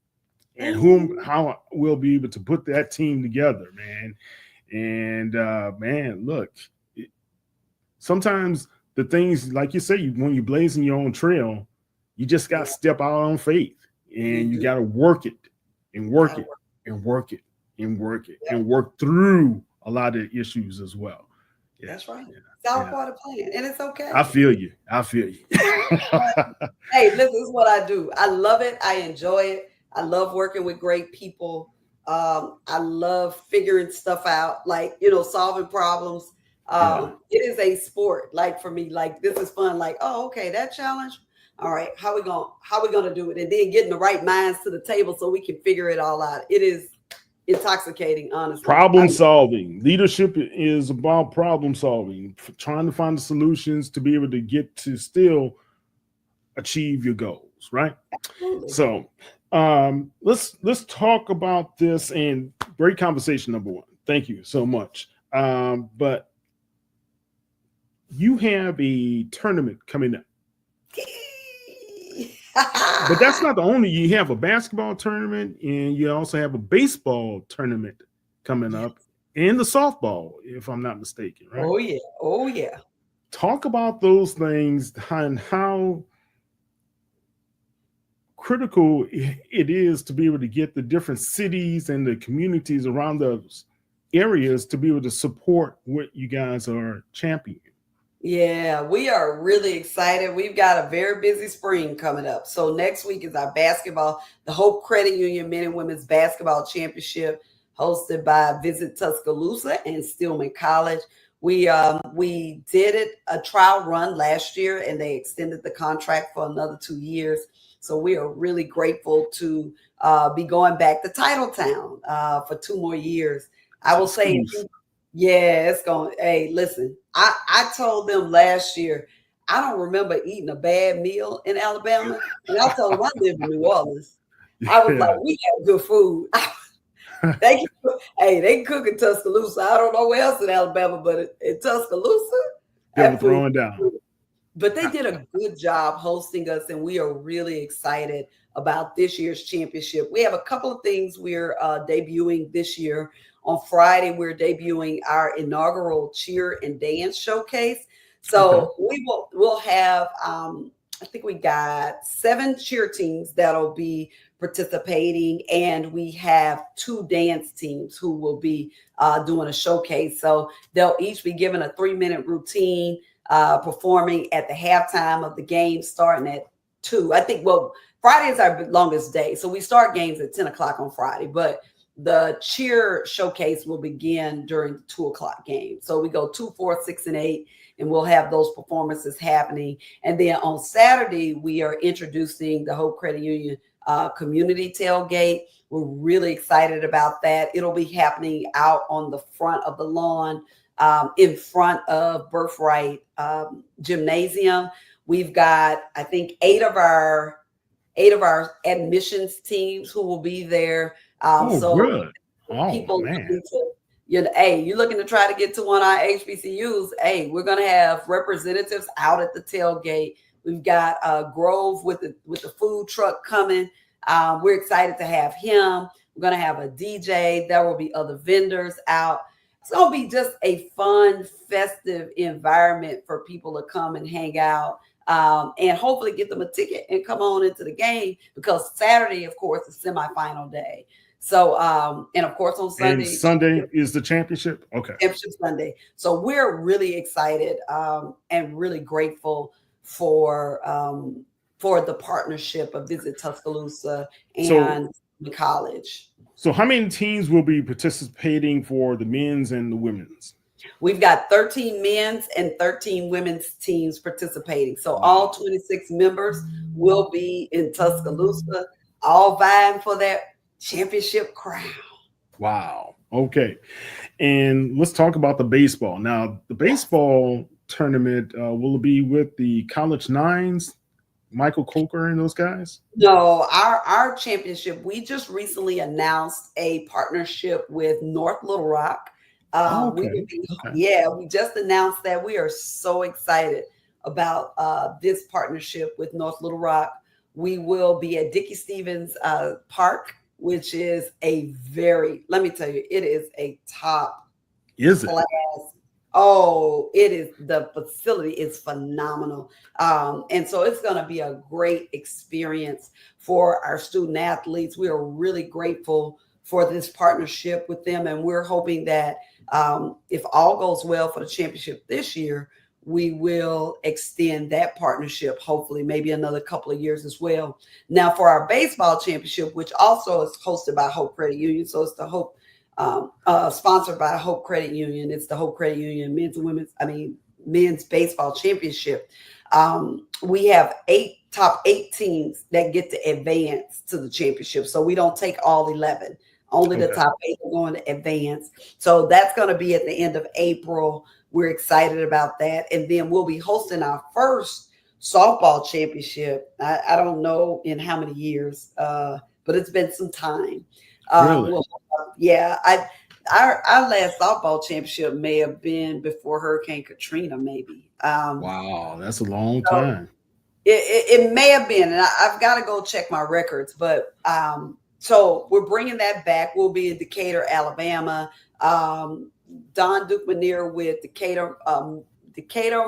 And how we'll be able to put that team together, man. And man, look, sometimes the things, like you say, when you're blazing your own trail, you just got to step out on faith, and you got to work it and work it and work it and work it and work through a lot of issues as well. Yeah. That's right. It's all part of playing, and it's okay. I feel you. Hey, listen, this is what I do. I love it. I enjoy it. I love working with great people. I love figuring stuff out, like, solving problems. It is a sport. Like for me, like this is fun. Like, oh, okay, that challenge. All right, how we gonna do it? And then getting the right minds to the table so we can figure it all out. It is intoxicating, honestly. Problem solving. Leadership is about problem solving, trying to find the solutions to be able to get to still achieve your goals, right? Absolutely. So let's talk about this, and great conversation, number one. Thank you so much. But you have a tournament coming up. But that's not the only. You have a basketball tournament, and you also have a baseball tournament coming up, and the softball, if I'm not mistaken, right? Oh yeah. Talk about those things and how critical it is to be able to get the different cities and the communities around us areas to be able to support what you guys are championing. Yeah, we are really excited. We've got a very busy spring coming up. So next week is our basketball, the Hope Credit Union Men and Women's Basketball Championship, hosted by Visit Tuscaloosa and Stillman College. We did it a trial run last year, and they extended the contract for another 2 years. So we are really grateful to be going back to Titletown for 2 more years. I will say, yeah, it's going. Hey, listen, I told them last year, I don't remember eating a bad meal in Alabama. And I told them I live in New Orleans. I was like, we have good food. They can cook in Tuscaloosa. I don't know where else in Alabama, but in Tuscaloosa, they were throwing down. But they did a good job hosting us, and we are really excited about this year's championship. We have a couple of things we're debuting this year. On Friday, we're debuting our inaugural cheer and dance showcase. So we'll have, I think we got 7 cheer teams that'll be participating, and we have 2 dance teams who will be doing a showcase. So they'll each be given a 3-minute routine, performing at the halftime of the game, starting at 2. I think, Friday is our longest day. So we start games at 10 o'clock on Friday, but the cheer showcase will begin during the 2 o'clock game. So we go 2, 4, 6, and 8, and we'll have those performances happening. And then on Saturday, we are introducing the Hope Credit Union community tailgate. We're really excited about that. It'll be happening out on the front of the lawn, in front of Birthright Gymnasium. We've got, I think, 8 of our admissions teams who will be there. Good. People looking to, you're looking to try to get to one of our HBCUs. Hey, we're going to have representatives out at the tailgate. We've got Grove with the food truck coming. We're excited to have him. We're going to have a DJ. There will be other vendors out. It's going to be just a fun, festive environment for people to come and hang out, and hopefully get them a ticket and come on into the game, because Saturday, of course, is semifinal day. So, and of course on Sunday. And Sunday is the championship? Okay. Championship Sunday. So we're really excited and really grateful for the partnership of Visit Tuscaloosa and the college. So how many teams will be participating for the men's and the women's? We've got 13 men's and 13 women's teams participating. So all 26 members will be in Tuscaloosa, all vying for that championship crown. Wow. Okay. And let's talk about the baseball. Now, the baseball tournament, will it be with the College Nines, Michael Coker and those guys? No, our championship, we just recently announced a partnership with North Little Rock. We just announced that. We are so excited about this partnership with North Little Rock. We will be at Dickey Stevens Park, which is let me tell you, it is a top class. Oh, it is. The facility is phenomenal. And so it's going to be a great experience for our student athletes. We are really grateful for this partnership with them. And we're hoping that if all goes well for the championship this year, we will extend that partnership, hopefully maybe another couple of years as well. Now for our baseball championship, which also is hosted by Hope Credit Union. So it's the Hope, sponsored by Hope Credit Union. It's the Hope Credit Union men's baseball championship. We have top eight teams that get to advance to the championship. So we don't take all 11. Only the top 8 are going to advance. So that's going to be at the end of April. We're excited about that. And then we'll be hosting our first softball championship. I don't know in how many years, but it's been some time. Really? Our last softball championship may have been before Hurricane Katrina, maybe. Wow, that's a long time. It may have been, and I've got to go check my records, but so we're bringing that back. We'll be in Decatur, Alabama. Don Duke Manier with Decatur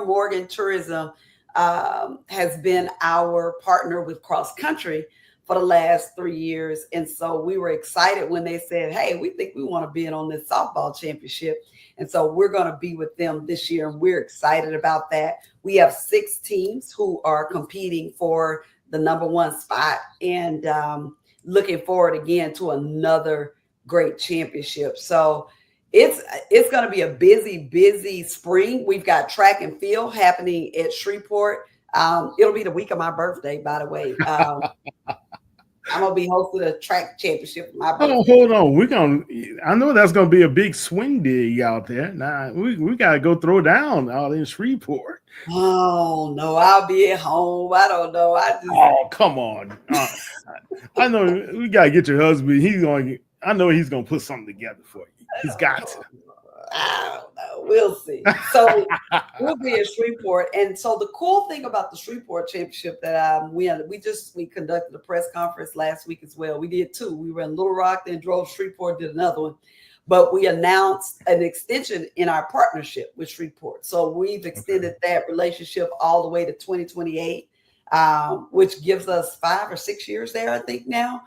Morgan Tourism has been our partner with cross country for the last 3 years. And so we were excited when they said, hey, we think we want to be in on this softball championship. And so we're going to be with them this year. And we're excited about that. We have 6 teams who are competing for the #1 spot, and looking forward again to another great championship. So it's going to be a busy spring. We've got track and field happening at Shreveport. It'll be the week of my birthday, by the way. I'm gonna be hosting a track championship for my birthday. Oh, hold on. I know that's gonna be a big swing dig out there. Now we gotta go throw down out in Shreveport. Oh no, I'll be at home. I don't know. Oh, come on. I know we gotta get your husband. I know he's gonna put something together for you. He's got to. I don't know. We'll see. So we'll be at Shreveport. And so the cool thing about the Shreveport Championship that we conducted a press conference last week as well. We did 2. We were in Little Rock, then drove Shreveport, did another one. But we announced an extension in our partnership with Shreveport. So we've extended that relationship all the way to 2028, which gives us 5 or 6 years there, I think now.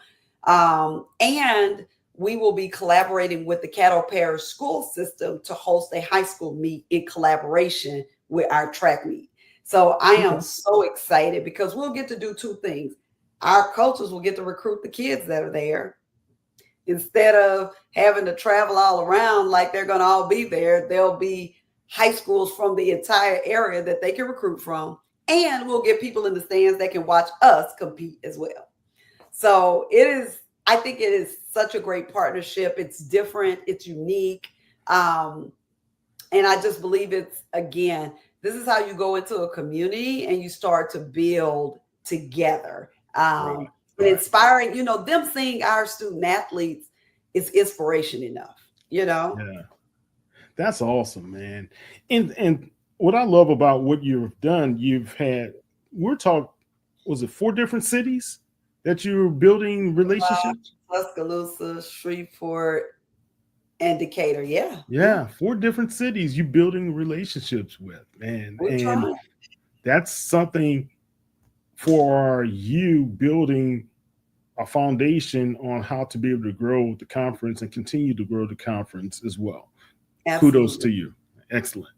And we will be collaborating with the Caddo Parish school system to host a high school meet in collaboration with our track meet. So I am so excited because we'll get to do 2 things. Our coaches will get to recruit the kids that are there. Instead of having to travel all around like they're going to all be there, there'll be high schools from the entire area that they can recruit from. And we'll get people in the stands that can watch us compete as well. So I think it is such a great partnership. It's different. It's unique. And I just believe this is how you go into a community and you start to build together. And inspiring, them seeing our student athletes is inspiration enough, Yeah. That's awesome, man. And what I love about what you've done, was it 4 different cities that you're building relationships? Tuscaloosa, Shreveport, and Decatur. Yeah, 4 different cities you building relationships with, man. And that's something for you, building a foundation on how to be able to grow the conference and continue to grow the conference as well. Absolutely. Kudos to you. Excellent.